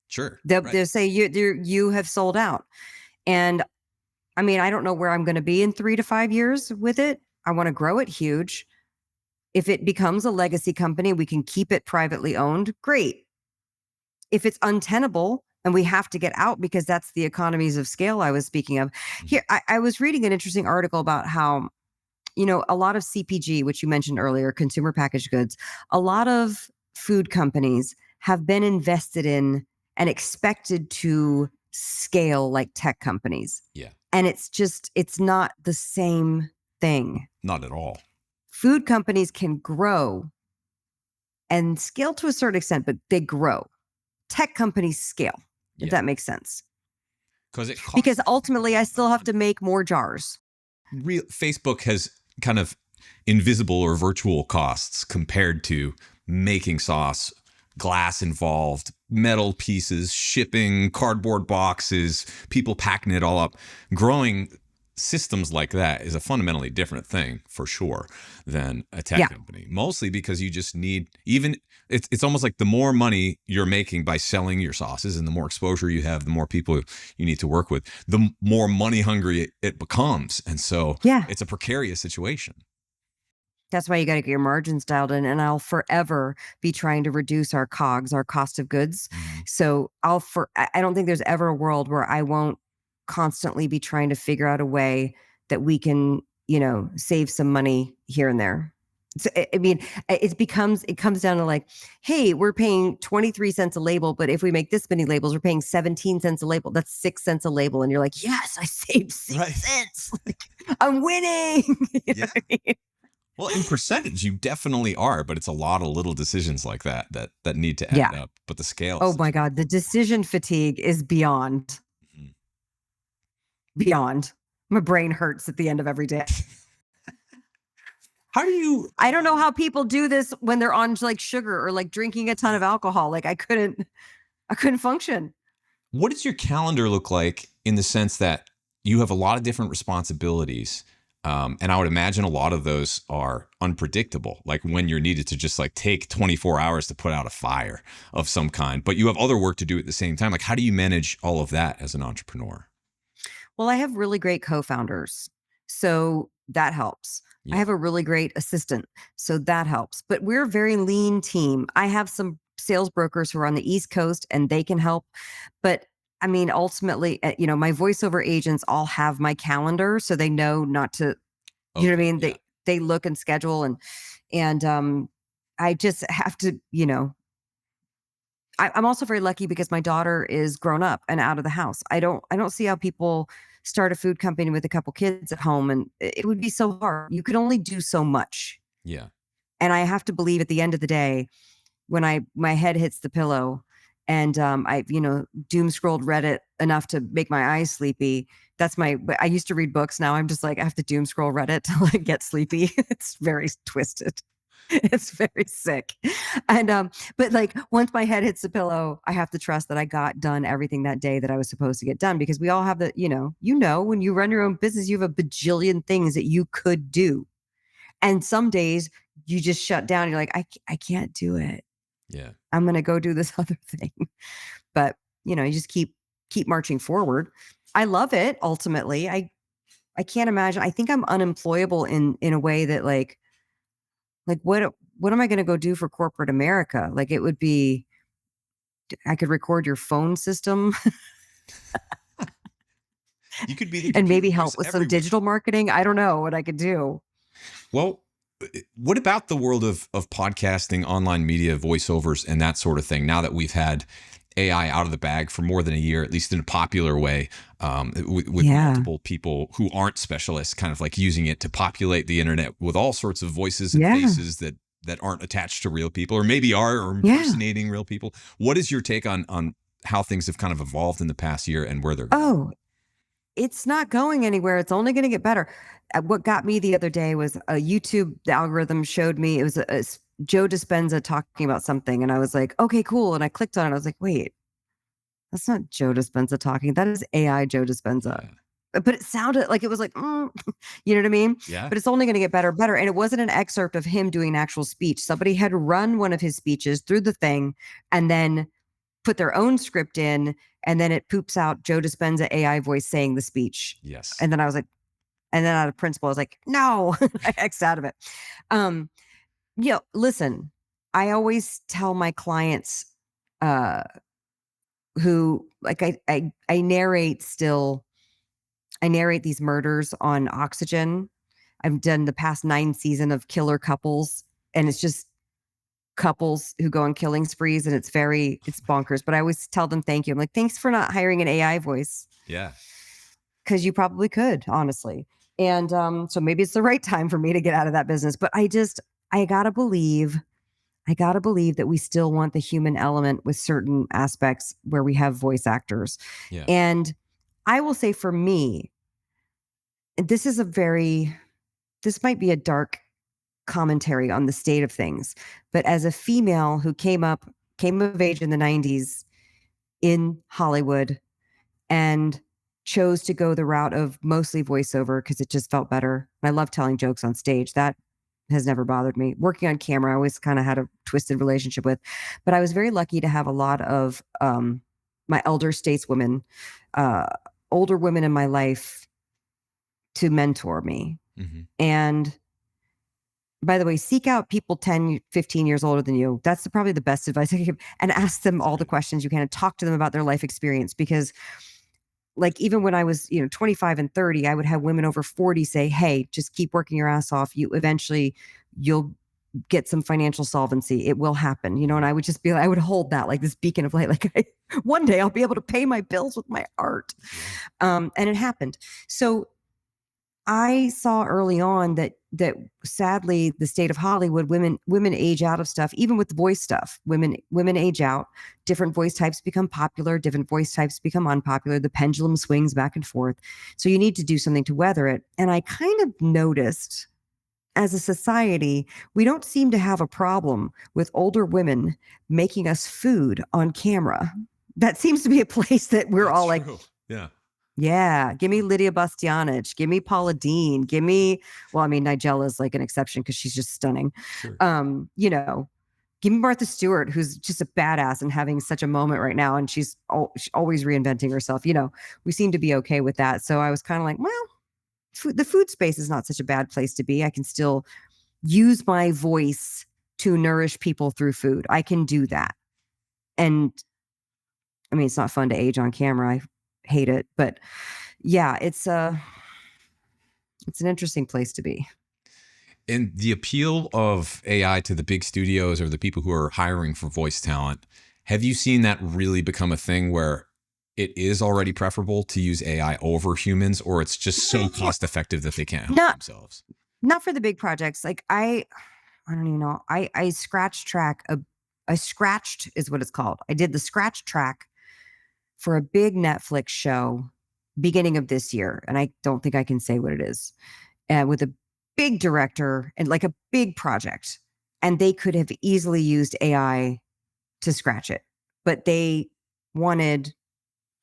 Sure. They'll say you have sold out. And I mean, I don't know where I'm going to be in 3 to 5 years with it. I want to grow it huge. If it becomes a legacy company, we can keep it privately owned. Great. If it's untenable and we have to get out because that's the economies of scale I was speaking of. Here, I was reading an interesting article about how, a lot of CPG, which you mentioned earlier, consumer packaged goods, a lot of food companies have been invested in and expected to scale like tech companies. Yeah. And it's not the same thing. Not at all. Food companies can grow and scale to a certain extent, but they grow. Tech companies scale, if that makes sense. Because ultimately I still have to make more jars. Facebook has kind of invisible or virtual costs compared to making sauce, glass involved, metal pieces, shipping, cardboard boxes, people packing it all up. Growing systems like that is a fundamentally different thing for sure than a tech company. Mostly because you just need, it's almost like the more money you're making by selling your sauces and the more exposure you have, the more people you need to work with, the more money hungry it becomes. And so it's a precarious situation. That's why you got to get your margins dialed in. And I'll forever be trying to reduce our COGS, our cost of goods. Mm-hmm. So I don't think there's ever a world where I won't constantly be trying to figure out a way that we can, save some money here and there. So, I mean, it comes down to like, hey, we're paying 23 cents a label, but if we make this many labels, we're paying 17 cents a label. That's 6 cents a label. And you're like, yes, I saved 6 cents. Like, I'm winning. You know what I mean? Well, in percentage, you definitely are, but it's a lot of little decisions like that need to add up. But the scale. Oh my God, the decision fatigue is beyond. Mm-hmm. Beyond. My brain hurts at the end of every day. I don't know how people do this when they're on like sugar or like drinking a ton of alcohol. Like I couldn't function. What does your calendar look like in the sense that you have a lot of different responsibilities? And I would imagine a lot of those are unpredictable, like when you're needed to just like take 24 hours to put out a fire of some kind, but you have other work to do at the same time. Like, how do you manage all of that as an entrepreneur? Well, I have really great co-founders, so that helps. Yeah. I have a really great assistant, so that helps. But we're a very lean team. I have some sales brokers who are on the East Coast and they can help. But I mean, ultimately, my voiceover agents all have my calendar, so they know not to, you know what I mean? Yeah. They look and schedule and I just have to, I'm also very lucky because my daughter is grown up and out of the house. I don't see how people start a food company with a couple kids at home, and it would be so hard. You could only do so much. Yeah. And I have to believe at the end of the day, when my head hits the pillow, and I, doom scrolled Reddit enough to make my eyes sleepy. I used to read books. Now I'm just like, I have to doom scroll Reddit to like get sleepy. It's very twisted. It's very sick. And but like once my head hits the pillow, I have to trust that I got done everything that day that I was supposed to get done, because we all have when you run your own business, you have a bajillion things that you could do. And some days you just shut down. You're like, I can't do it. Yeah. I'm going to go do this other thing. But, you just keep marching forward. I love it. Ultimately, I can't imagine. I think I'm unemployable in a way that like what am I going to go do for corporate America? Like it would be, I could record your phone system You could be the and maybe computer help voice with some everywhere. digital marketing. I don't know what I could do. Well, what about the world of podcasting, online media, voiceovers, and that sort of thing? Now that we've had AI out of the bag for more than a year, at least in a popular way, with multiple people who aren't specialists kind of like using it to populate the internet with all sorts of voices and faces that aren't attached to real people, or maybe are, or impersonating real people. What is your take on how things have kind of evolved in the past year and where they're going? Oh, it's not going anywhere. It's only going to get better. What got me the other day was a YouTube, the algorithm showed me, it was a Joe Dispenza talking about something. And I was like, okay, cool. And I clicked on it. I was like, wait, that's not Joe Dispenza talking. That is AI Joe Dispenza. Yeah. But it sounded like it was like, you know what I mean? Yeah. But it's only going to get better. And it wasn't an excerpt of him doing an actual speech. Somebody had run one of his speeches through the thing and then put their own script in, and then it poops out Joe Dispenza AI voice saying the speech. Yes. And then I was like, and then out of principle, I was like, no, I X'd out of it. Listen, I always tell my clients, who like I narrate still. I narrate these murders on Oxygen. I've done the past 9 seasons of killer couples, and it's just couples who go on killing sprees, and it's bonkers. But I always tell them thank you. I'm like, thanks for not hiring an AI voice. Yeah. Because you probably could, honestly. And so maybe it's the right time for me to get out of that business. But I gotta believe that we still want the human element with certain aspects where we have voice actors. Yeah. And I will say for me, this might be a dark commentary on the state of things, but as a female who came of age in the 90s in Hollywood and chose to go the route of mostly voiceover because it just felt better. I love telling jokes on stage. That has never bothered me. Working on camera, I always kind of had a twisted relationship with, but I was very lucky to have a lot of my elder stateswomen, older women in my life to mentor me. Mm-hmm. And by the way, seek out people 10, 15 years older than you. That's probably the best advice I can give. And ask them all the questions you can and talk to them about their life experience. Because like even when I was, 25 and 30, I would have women over 40 say, hey, just keep working your ass off. You'll get some financial solvency. It will happen, and I would just be like, I would hold that like this beacon of light. Like one day I'll be able to pay my bills with my art. And it happened. So I saw early on that sadly the state of Hollywood, women age out of stuff, even with the voice stuff. Women age out. Different voice types become popular. Different voice types become unpopular. The pendulum swings back and forth. So you need to do something to weather it. And I kind of noticed, as a society, we don't seem to have a problem with older women making us food on camera. That seems to be a place that we're all true. Like, yeah. Yeah, give me Lydia Bastianich, give me Paula Deen, Nigella's like an exception because she's just stunning. Sure. Give me Martha Stewart, who's just a badass and having such a moment right now, and she's always reinventing herself. We seem to be okay with that. So I was kind of like, well, the food space is not such a bad place to be. I can still use my voice to nourish people through food. I can do that. And it's not fun to age on camera. I hate it, but yeah, it's an interesting place to be. And the appeal of AI to the big studios or the people who are hiring for voice talent, have you seen that really become a thing where it is already preferable to use AI over humans, or it's just so cost effective that they can't help themselves? Not for the big projects. Like I don't even know. I scratched is what it's called. I did the scratch track for a big Netflix show beginning of this year. And I don't think I can say what it is, with a big director and like a big project. And they could have easily used AI to scratch it, but they wanted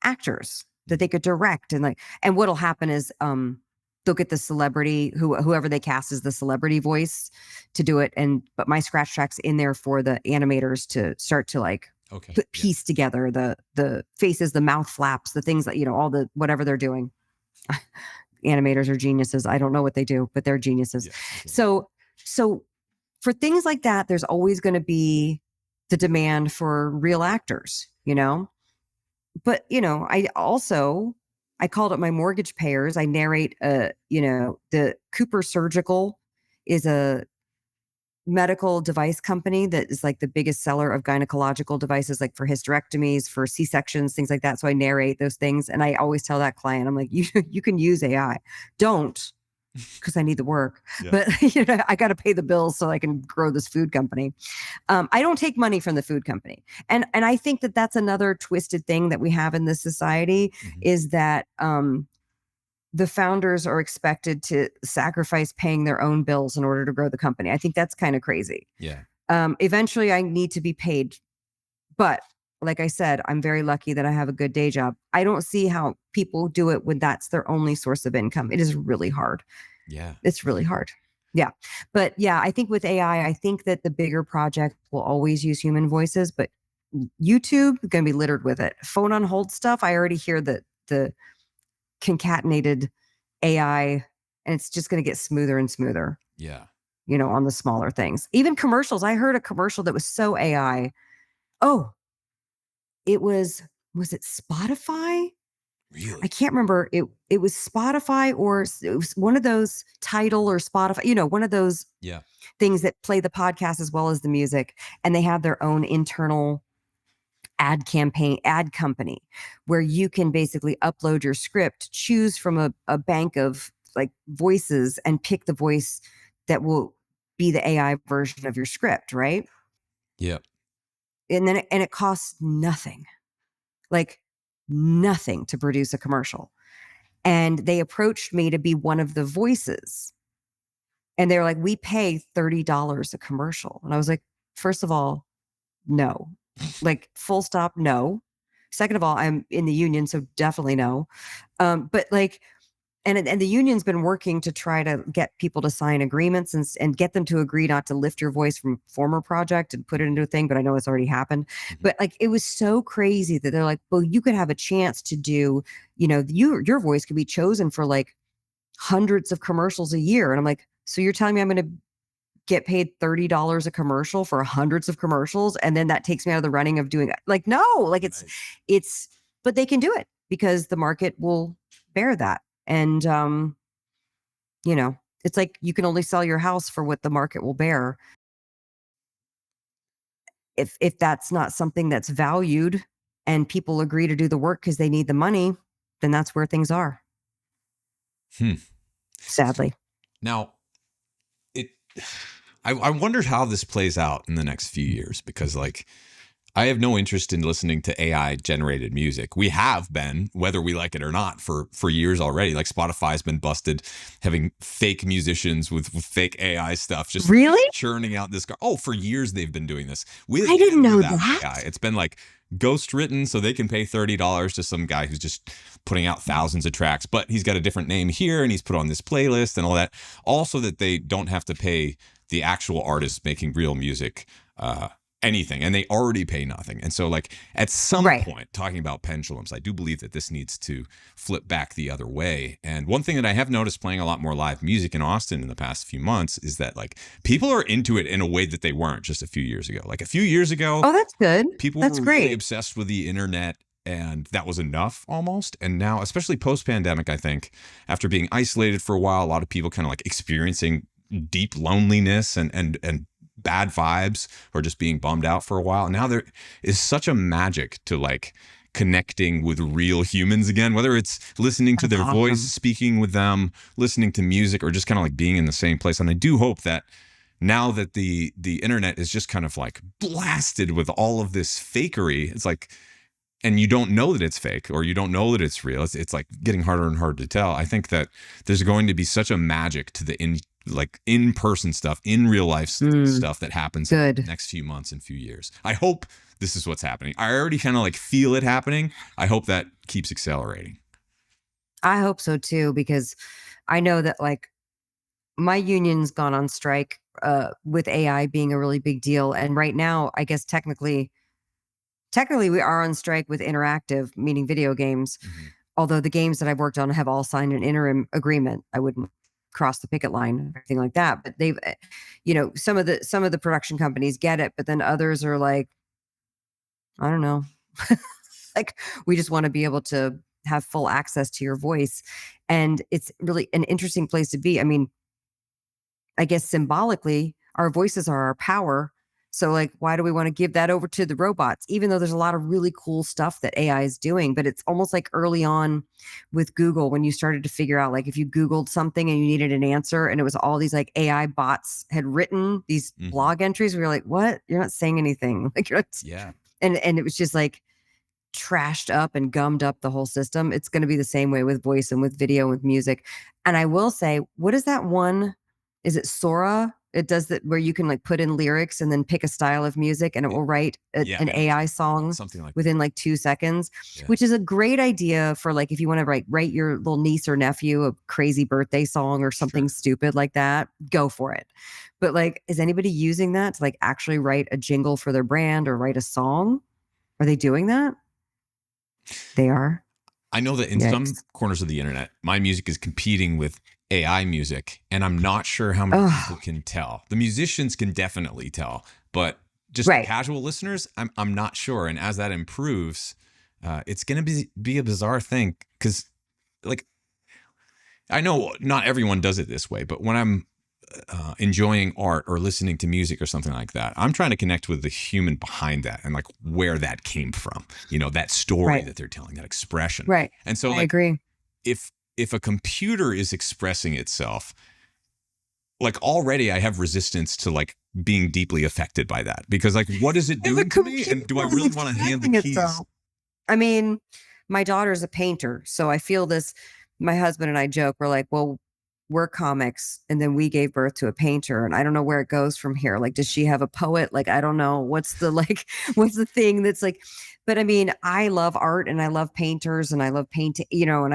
actors that they could direct. And what'll happen is, they'll get the celebrity, whoever they cast as the celebrity voice to do it. But my scratch track's in there for the animators to start to like piece together the faces, the mouth flaps, the things that, all the, whatever they're doing. Animators are geniuses. I don't know what they do, but they're geniuses. Yeah. So for things like that, there's always going to be the demand for real actors, but I called up my mortgage payers. I narrate, the Cooper Surgical is a medical device company that is like the biggest seller of gynecological devices, like for hysterectomies, for C-sections, things like that. So I narrate those things. And I always tell that client, I'm like, you can use AI. Don't, because I need the work. Yeah. But I got to pay the bills so I can grow this food company. I don't take money from the food company. And I think that that's another twisted thing that we have in this society, is that the founders are expected to sacrifice paying their own bills in order to grow the company. I think that's kind of crazy. Yeah. Eventually I need to be paid. But like I said, I'm very lucky that I have a good day job. I don't see how people do it when that's their only source of income. It is really hard. Yeah. It's really hard. Yeah. But yeah, I think with AI, I think that the bigger project will always use human voices, but YouTube is going to be littered with it. Phone on hold stuff. I already hear that the concatenated AI, and it's just going to get smoother and smoother. Yeah. On the smaller things. Even commercials. I heard a commercial that was so AI. Oh, was it Spotify? Really? I can't remember. It was Spotify, or it was one of those Tidal or Spotify, one of those things that play the podcast as well as the music. And they have their own internal ad company where you can basically upload your script, choose from a bank of like voices, and pick the voice that will be the AI version of your script, right? Yeah. And then it costs nothing, like nothing, to produce a commercial. And they approached me to be one of the voices. And they're like, we pay $30 a commercial. And I was like, first of all, no. Like, full stop, no. Second of all, I'm in the union, so definitely no. But like, and the union's been working to try to get people to sign agreements and get them to agree not to lift your voice from former project and put it into a thing. But I know it's already happened. But like, it was so crazy that they're like, well, you could have a chance to do, your voice could be chosen for like hundreds of commercials a year. And I'm like, so you're telling me I'm going to get paid $30 a commercial for hundreds of commercials, and then that takes me out of the running of doing it? Like, no, like it's but they can do it because the market will bear that. And it's like, you can only sell your house for what the market will bear. If that's not something that's valued and people agree to do the work because they need the money, then that's where things are. Sadly. Now, I wondered how this plays out in the next few years, because like, I have no interest in listening to AI generated music. We have been, whether we like it or not, for years already. Like, Spotify's been busted having fake musicians with fake AI stuff, just really churning out this. For years they've been doing this. I didn't know that. AI. It's been like ghost written, so they can pay $30 to some guy who's just putting out thousands of tracks, but he's got a different name here and he's put on this playlist and all that. Also, that they don't have to pay the actual artists making real music anything, and they already pay nothing. And so like, at some point, talking about pendulums, I do believe that this needs to flip back the other way. And one thing that I have noticed playing a lot more live music in Austin in the past few months is that like, people are into it in a way that they weren't just a few years ago. Like, a few years ago, that's good. People were really obsessed with the internet, and that was enough almost. And now, especially post-pandemic, I think, after being isolated for a while, a lot of people kind of like experiencing deep loneliness and bad vibes, or just being bummed out for a while. Now there is such a magic to like connecting with real humans again, whether it's listening to their voice, speaking with them, listening to music, or just kind of like being in the same place. And I do hope that now that the internet is just kind of like blasted with all of this fakery, it's like, and you don't know that it's fake or you don't know that it's real. It's like getting harder and harder to tell. I think that there's going to be such a magic to the in-person stuff, in real life stuff that happens in the next few months and few years. I hope this is what's happening. I already kind of like feel it happening. I hope that keeps accelerating. I hope so too, because I know that like my union's gone on strike with AI being a really big deal. And right now, I guess technically we are on strike with interactive, meaning video games. Mm-hmm. Although the games that I've worked on have all signed an interim agreement. I wouldn't cross the picket line or anything like that. But they've, some of the production companies get it, but then others are like, I don't know, like we just want to be able to have full access to your voice. And it's really an interesting place to be. I mean, I guess symbolically, our voices are our power. So like, why do we want to give that over to the robots? Even though there's a lot of really cool stuff that AI is doing, but it's almost like early on with Google, when you started to figure out, like if you Googled something and you needed an answer and it was all these like AI bots had written these blog entries, we were like, what? You're not saying anything. Like, yeah. And it was just like trashed up and gummed up the whole system. It's going to be the same way with voice and with video and with music. And I will say, what is that one? Is it Sora? It does that where you can like put in lyrics and then pick a style of music and it will write an AI song something like within like 2 seconds, which is a great idea for like if you want to write your little niece or nephew a crazy birthday song or something stupid like that, go for it. But like, is anybody using that to like actually write a jingle for their brand or write a song? Are they doing that? They are. I know that in some corners of the internet, my music is competing with AI music, and I'm not sure how many people can tell. The musicians can definitely tell, but just the casual listeners, I'm not sure. And as that improves, it's going to be a bizarre thing because, like, I know not everyone does it this way, but when I'm enjoying art or listening to music or something like that, I'm trying to connect with the human behind that and like where that came from, that story that they're telling, that expression. Right. And so I agree. If a computer is expressing itself, like already I have resistance to like being deeply affected by that because like, what is it doing to me? And do I really want to hand the keys? I mean, my daughter's a painter. So I feel this, my husband and I joke, we're like, well, we're comics and then we gave birth to a painter and I don't know where it goes from here. Like, does she have a poet? Like, I don't know. What's the thing that's like, but I mean, I love art and I love painters and I love painting, and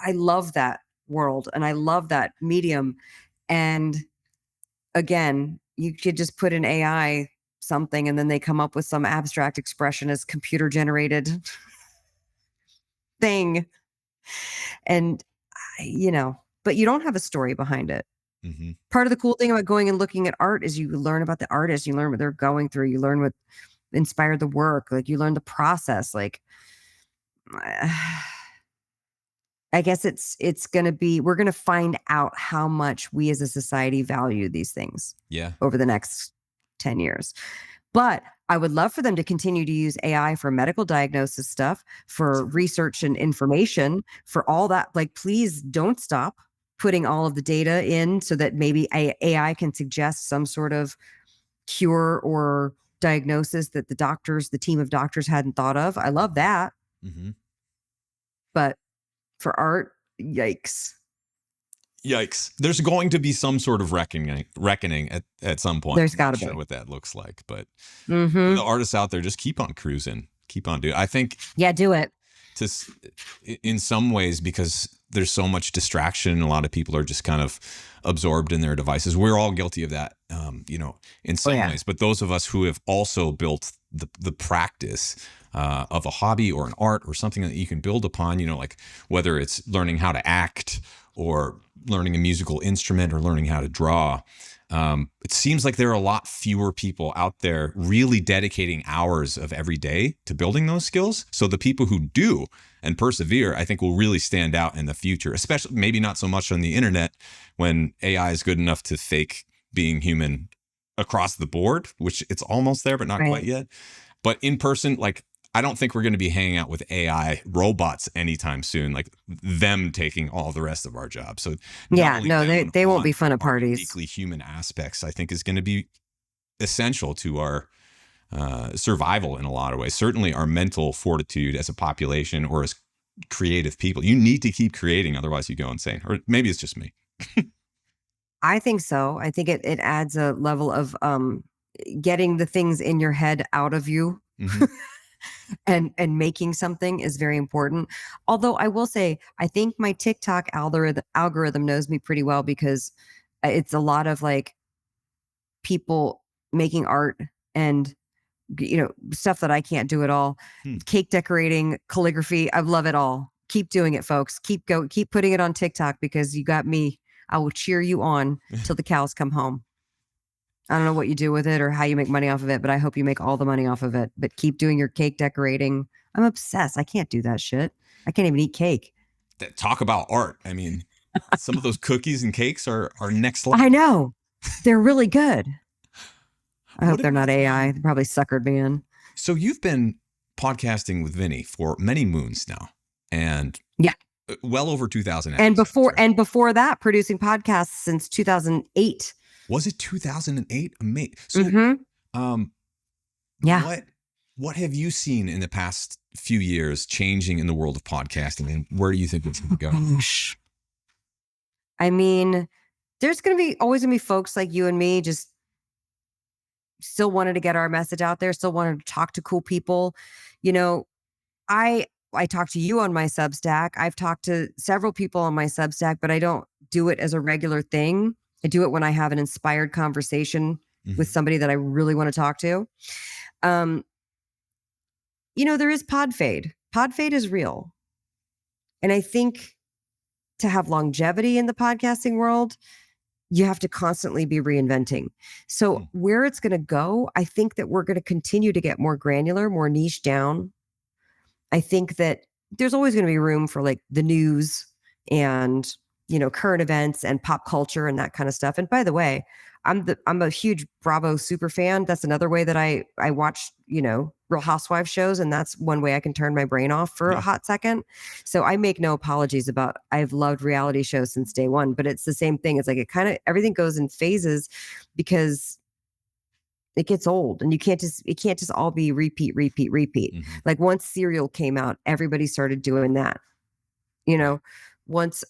I love that world and I love that medium. And again, you could just put in AI something and then they come up with some abstract expressionist computer generated thing. And, but you don't have a story behind it. Mm-hmm. Part of the cool thing about going and looking at art is you learn about the artist, you learn what they're going through, you learn what inspired the work, like you learn the process. Like, I guess it's going to be, we're going to find out how much we as a society value these things over the next 10 years. But I would love for them to continue to use AI for medical diagnosis stuff, for research and information, for all that. Like, please don't stop putting all of the data in so that maybe AI can suggest some sort of cure or diagnosis that the team of doctors hadn't thought of. I love that. Mm-hmm. But for art, yikes. There's going to be some sort of reckoning at some point. There's got to be. Sure what that looks like, but the artists out there, just keep on cruising, keep on doing. I think do it. In some ways, because there's so much distraction and a lot of people are just kind of absorbed in their devices. We're all guilty of that, in some ways, but those of us who have also built the practice of a hobby or an art or something that you can build upon, like whether it's learning how to act or learning a musical instrument or learning how to draw. It seems like there are a lot fewer people out there really dedicating hours of every day to building those skills. So the people who do and persevere, I think will really stand out in the future, especially maybe not so much on the internet when AI is good enough to fake being human across the board, which it's almost there, but not quite yet. But in person, like, I don't think we're going to be hanging out with AI robots anytime soon, like them taking all the rest of our jobs. So they won't be fun at parties. Uniquely human aspects, I think, is going to be essential to our survival in a lot of ways. Certainly our mental fortitude as a population or as creative people. You need to keep creating, otherwise you go insane. Or maybe it's just me. I think so. I think it adds a level of getting the things in your head out of you. Mm-hmm. and making something is very important. Although I will say, I think my TikTok algorithm knows me pretty well, because it's a lot of like people making art and stuff that I can't do at all. Cake decorating, calligraphy, I love it all. Keep doing it, folks. Keep putting it on TikTok, because you got me. I will cheer you on till the cows come home. I don't know what you do with it or how you make money off of it, but I hope you make all the money off of it. But keep doing your cake decorating. I'm obsessed. I can't do that shit. I can't even eat cake. Talk about art. I mean, some of those cookies and cakes are next level. I know. They're really good. I hope they're not AI. They probably suckered me in. So you've been podcasting with Vinny for many moons now, and yeah, well over 2,000 episodes. And before that, producing podcasts since 2008. Was it 2008? Amazing. So, yeah. What have you seen in the past few years changing in the world of podcasting, and where do you think it's going to go? I mean, there's always going to be folks like you and me just still wanted to get our message out there, still wanted to talk to cool people. I talk to you on my Substack. I've talked to several people on my Substack, but I don't do it as a regular thing. I do it when I have an inspired conversation with somebody that I really want to talk to. There is pod fade. Pod fade is real. And I think to have longevity in the podcasting world, you have to constantly be reinventing. So where it's going to go, I think that we're going to continue to get more granular, more niche down. I think that there's always going to be room for like the news and current events and pop culture and that kind of stuff. And by the way, I'm a huge Bravo super fan. That's another way that I watch, Real Housewives shows. And that's one way I can turn my brain off for a hot second. So I make no apologies about, I've loved reality shows since day one, but it's the same thing. It's like everything goes in phases, because it gets old, and it can't just all be repeat. Like once Serial came out, everybody started doing that, once,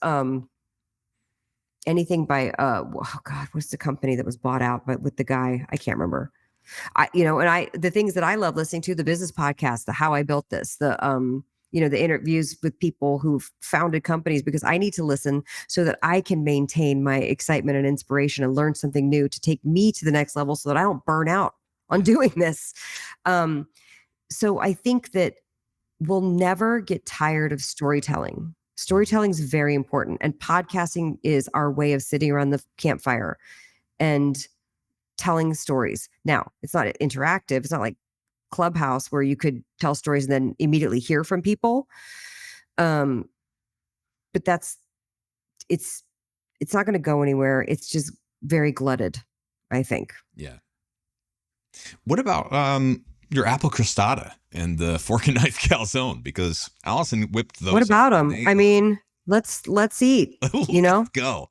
anything by what's the company that was bought out but with the guy, I can't remember. The things that I love listening to, the business podcast, the How I Built This, the the interviews with people who've founded companies, because I need to listen so that I can maintain my excitement and inspiration and learn something new to take me to the next level so that I don't burn out on doing this. So I think that we'll never get tired of storytelling. Storytelling is very important, and podcasting is our way of sitting around the campfire and telling stories. Now, it's not interactive. It's not like Clubhouse where you could tell stories and then immediately hear from people. But it's not going to go anywhere. It's just very glutted, I think. Yeah. What about your apple crostata and the fork and knife calzone? Because Allison whipped those. What about them? I mean, let's eat. Let's go.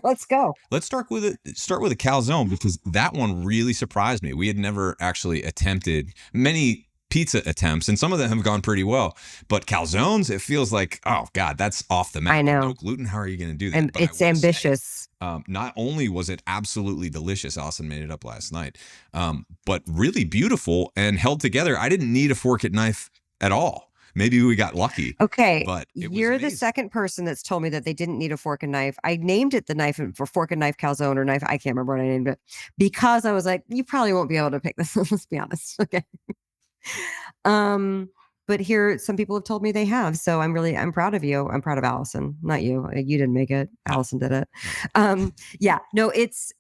Let's go. Let's start with a calzone, because that one really surprised me. We had never actually attempted many pizza attempts, and some of them have gone pretty well. But calzones, it feels like, oh God, that's off the map. I know. No gluten. How are you going to do that? And it's ambitious. Not only was it absolutely delicious, Allison made it up last night, but really beautiful and held together. I didn't need a fork and knife at all. Maybe we got lucky. Okay, but you're the second person that's told me that they didn't need a fork and knife. I named it for fork and knife calzone or knife. I can't remember what I named it, because I was like, you probably won't be able to pick this. Let's be honest. Okay. But here, some people have told me they have. So I'm proud of you. I'm proud of Allison, not you. You didn't make it. Allison did it. Yeah, no, it's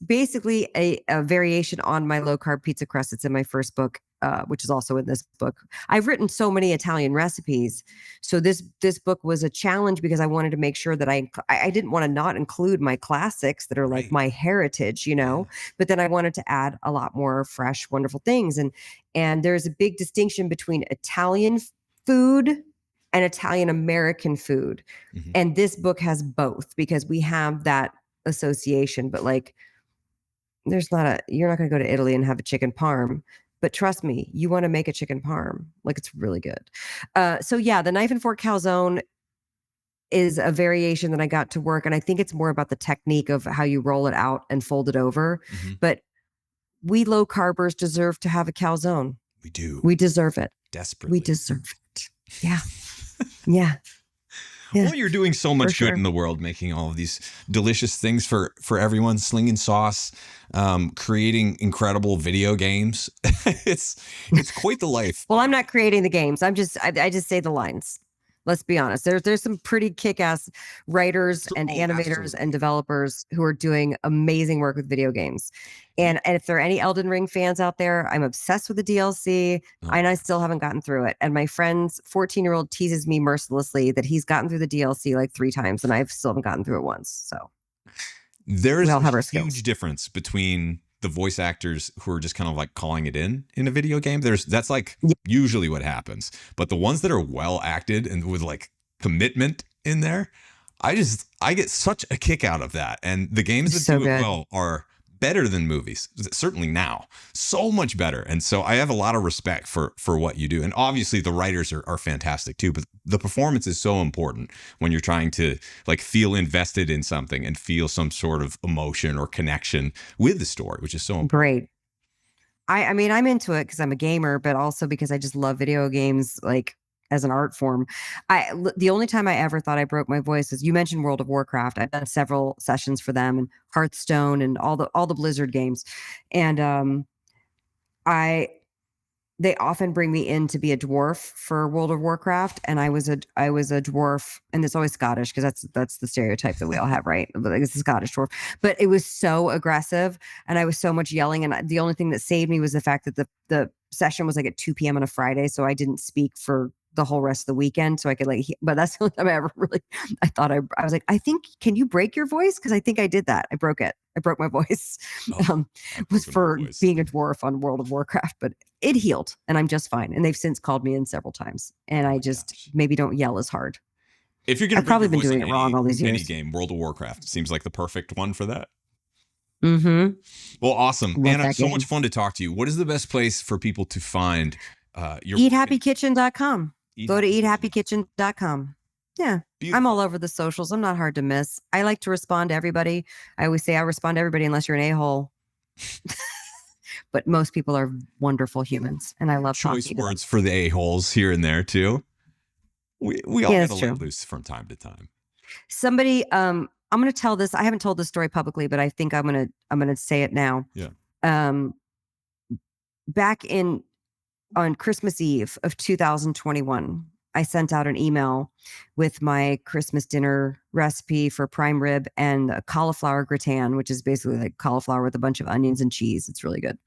basically a variation on my low carb pizza crust. It's in my first book, which is also in this book. I've written so many Italian recipes. So this book was a challenge, because I wanted to make sure that I didn't want to not include my classics that are like my heritage, but then I wanted to add a lot more fresh, wonderful things. And there's a big distinction between Italian food and Italian American food. And this book has both, because we have that association, but like you're not going to go to Italy and have a chicken parm. But trust me, you want to make a chicken parm. Like, it's really good. So yeah, the knife and fork calzone is a variation that I got to work. And I think it's more about the technique of how you roll it out and fold it over. Mm-hmm. But we low carbers deserve to have a calzone. We do. We deserve it. Desperately. We deserve it. Yeah. Yeah. Well, you're doing so much good sure. in the world, making all of these delicious things for everyone, slinging sauce, creating incredible video games. It's quite the life. Well, I'm not creating the games. I just say the lines. Let's be honest. There's some pretty kick-ass writers and animators absolutely. and developers who are doing amazing work with video games. And if there are any Elden Ring fans out there, I'm obsessed with the DLC, and I still haven't gotten through it. And my friend's 14-year-old teases me mercilessly that he's gotten through the DLC like 3 times, and I still haven't gotten through it once. So there's a huge difference between the voice actors who are just kind of like calling it in a video game. That's like usually what happens. But the ones that are well acted and with like commitment in there, I get such a kick out of that. And the games that do it well are better than movies, certainly now, so much better. And so I have a lot of respect for what you do. And obviously the writers are fantastic too, but the performance is so important when you're trying to like feel invested in something and feel some sort of emotion or connection with the story, which is so important. Great. I mean, I'm into it because I'm a gamer, but also because I just love video games, like, as an art form. The only time I ever thought I broke my voice is, you mentioned World of Warcraft. I've done several sessions for them, and Hearthstone and all the Blizzard games. And they often bring me in to be a dwarf for World of Warcraft, and I was a dwarf, and it's always Scottish because that's the stereotype that we all have, right? But it's a Scottish dwarf. But it was so aggressive, and I was so much yelling, and the only thing that saved me was the fact that the session was like at 2 p.m. on a Friday, so I didn't speak for the whole rest of the weekend, so I could but that's the only time I ever really, I was like, I think, can you break your voice? Because I think I did that. I broke my voice. Was for being a dwarf on World of Warcraft, but it healed and I'm just fine. And they've since called me in several times, and I just maybe don't yell as hard. If you're going to, I've probably been doing it wrong all these years. Any game, World of Warcraft seems like the perfect one for that. Mm-hmm. Well, awesome, Anna. So much fun to talk to you. What is the best place for people to find your EatHappyKitchen.com? Go to EatHappyKitchen.com. Yeah. Beautiful. I'm all over the socials. I'm not hard to miss. I like to respond to everybody. I always say I respond to everybody unless you're an a-hole. But most people are wonderful humans, and I love choice words for the a-holes here and there too. We all get a little loose from time to time. Somebody, I'm going to tell this. I haven't told this story publicly, but I think I'm going to say it now. Yeah. Back on Christmas Eve of 2021, I sent out an email with my Christmas dinner recipe for prime rib and a cauliflower gratin, which is basically like cauliflower with a bunch of onions and cheese. It's really good.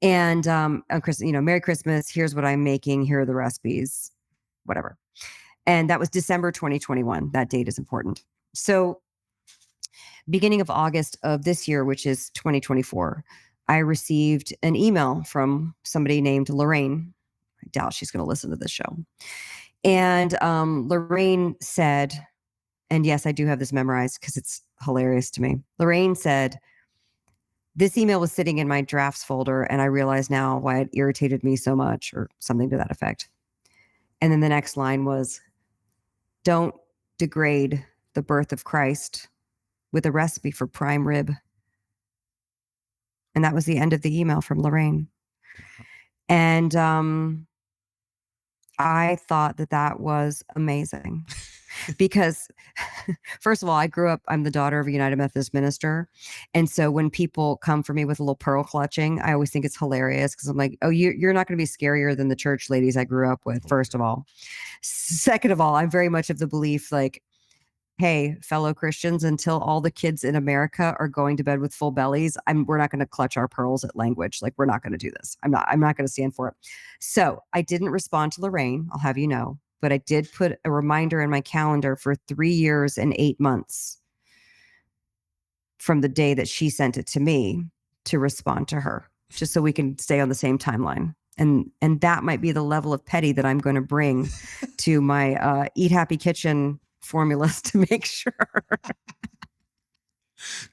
And on Christmas, Merry Christmas. Here's what I'm making. Here are the recipes, whatever. And that was December 2021. That date is important. So beginning of August of this year, which is 2024, I received an email from somebody named Lorraine. I doubt she's going to listen to this show. And Lorraine said, and yes, I do have this memorized because it's hilarious to me. Lorraine said, this email was sitting in my drafts folder, and I realize now why it irritated me so much, or something to that effect. And then the next line was, don't degrade the birth of Christ with a recipe for prime rib. And that was the end of the email from Lorraine. And I thought that was amazing because, first of all, I'm the daughter of a United Methodist minister. And so when people come for me with a little pearl clutching, I always think it's hilarious because I'm like, oh, you're not going to be scarier than the church ladies I grew up with, first of all. Second of all, I'm very much of the belief, like, hey, fellow Christians, until all the kids in America are going to bed with full bellies, we're not going to clutch our pearls at language. Like, we're not going to do this. I'm not going to stand for it. So I didn't respond to Lorraine, I'll have you know, but I did put a reminder in my calendar for 3 years and 8 months from the day that she sent it to me to respond to her, just so we can stay on the same timeline. And that might be the level of petty that I'm going to bring to my Eat Happy Kitchen formulas to make sure.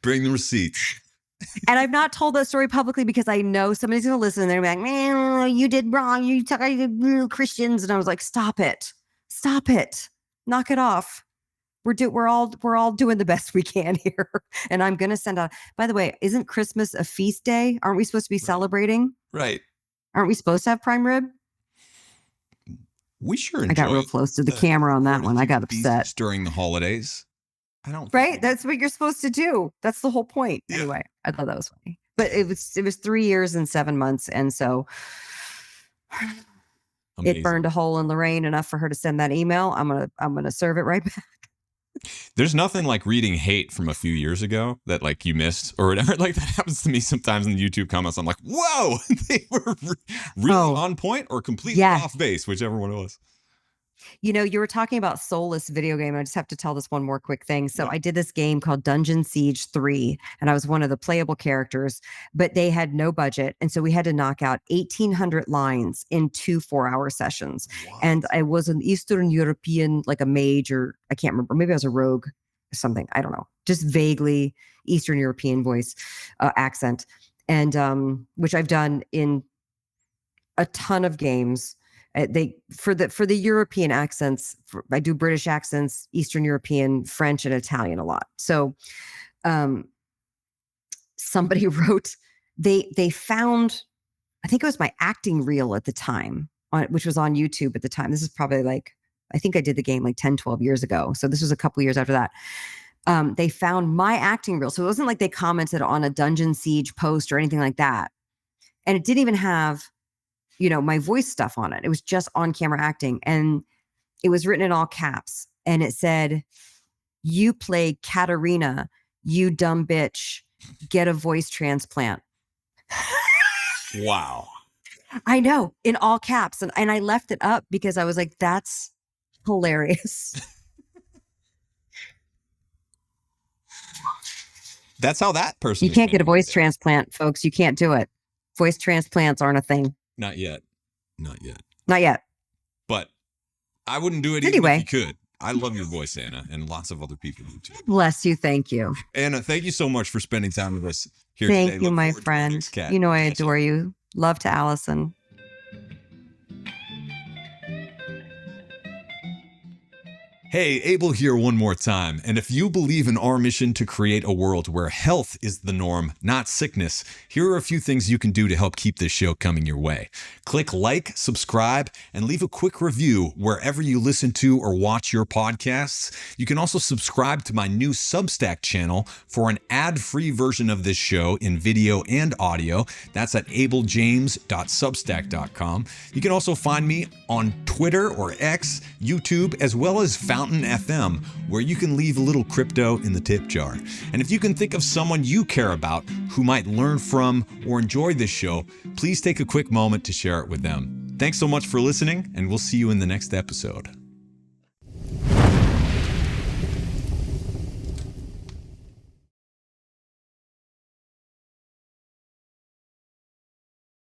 Bring the receipts. And I've not told that story publicly because I know somebody's going to listen and they're like, man, you did wrong. You took Christians. And I was like, stop it. Stop it. Knock it off. We're all doing the best we can here. And I'm going to send out, by the way, isn't Christmas a feast day? Aren't we supposed to be celebrating? Right. Aren't we supposed to have prime rib? We sure enjoy. I got real close to the camera on that one. I got upset. During the holidays. I don't. Right? That's what you're supposed to do. That's the whole point. Yeah. Anyway, I thought that was funny. But it was 3 years and 7 months. And so It burned a hole in Lorraine enough for her to send that email. I'm gonna serve it right back. There's nothing like reading hate from a few years ago that like you missed or whatever. Like that happens to me sometimes in the YouTube comments. I'm like, whoa, they were really on point or completely off base, whichever one it was. You know, you were talking about soulless video game. I just have to tell this one more quick thing. So I did this game called Dungeon Siege 3, and I was one of the playable characters, but they had no budget. And so we had to knock out 1,800 lines in 2 4-hour sessions. Wow. And I was an Eastern European, like a mage, or I can't remember. Maybe I was a rogue or something. I don't know. Just vaguely Eastern European voice accent. And which I've done in a ton of games. For the European accents, I do British accents, Eastern European, French, and Italian a lot. So somebody wrote, they found, I think it was my acting reel at the time, which was on YouTube at the time. This is probably like, I think I did the game like 10, 12 years ago. So this was a couple years after that. They found my acting reel. So it wasn't like they commented on a Dungeon Siege post or anything like that. And it didn't even have, you know, my voice stuff on it. It was just on camera acting. And it was written in all caps. And it said, "You play Katarina, you dumb bitch, get a voice transplant." Wow. I know, in all caps. And I left it up because I was like, that's hilarious. That's how that person. You can't get a voice transplant, folks. You can't do it. Voice transplants aren't a thing. Not yet. Not yet. Not yet. But I wouldn't do it even if you could. I love your voice, Anna, and lots of other people do too. Bless you. Thank you. Anna, thank you so much for spending time with us here today. Thank you, my friend. You know I adore you. Love to Allison. Hey, Abel here one more time. And if you believe in our mission to create a world where health is the norm, not sickness, here are a few things you can do to help keep this show coming your way. Click like, subscribe, and leave a quick review wherever you listen to or watch your podcasts. You can also subscribe to my new Substack channel for an ad-free version of this show in video and audio. That's at abeljames.substack.com. You can also find me on Twitter or X, YouTube, as well as Fountain FM, where you can leave a little crypto in the tip jar. And if you can think of someone you care about who might learn from or enjoy this show, please take a quick moment to share it with them. Thanks so much for listening, and we'll see you in the next episode.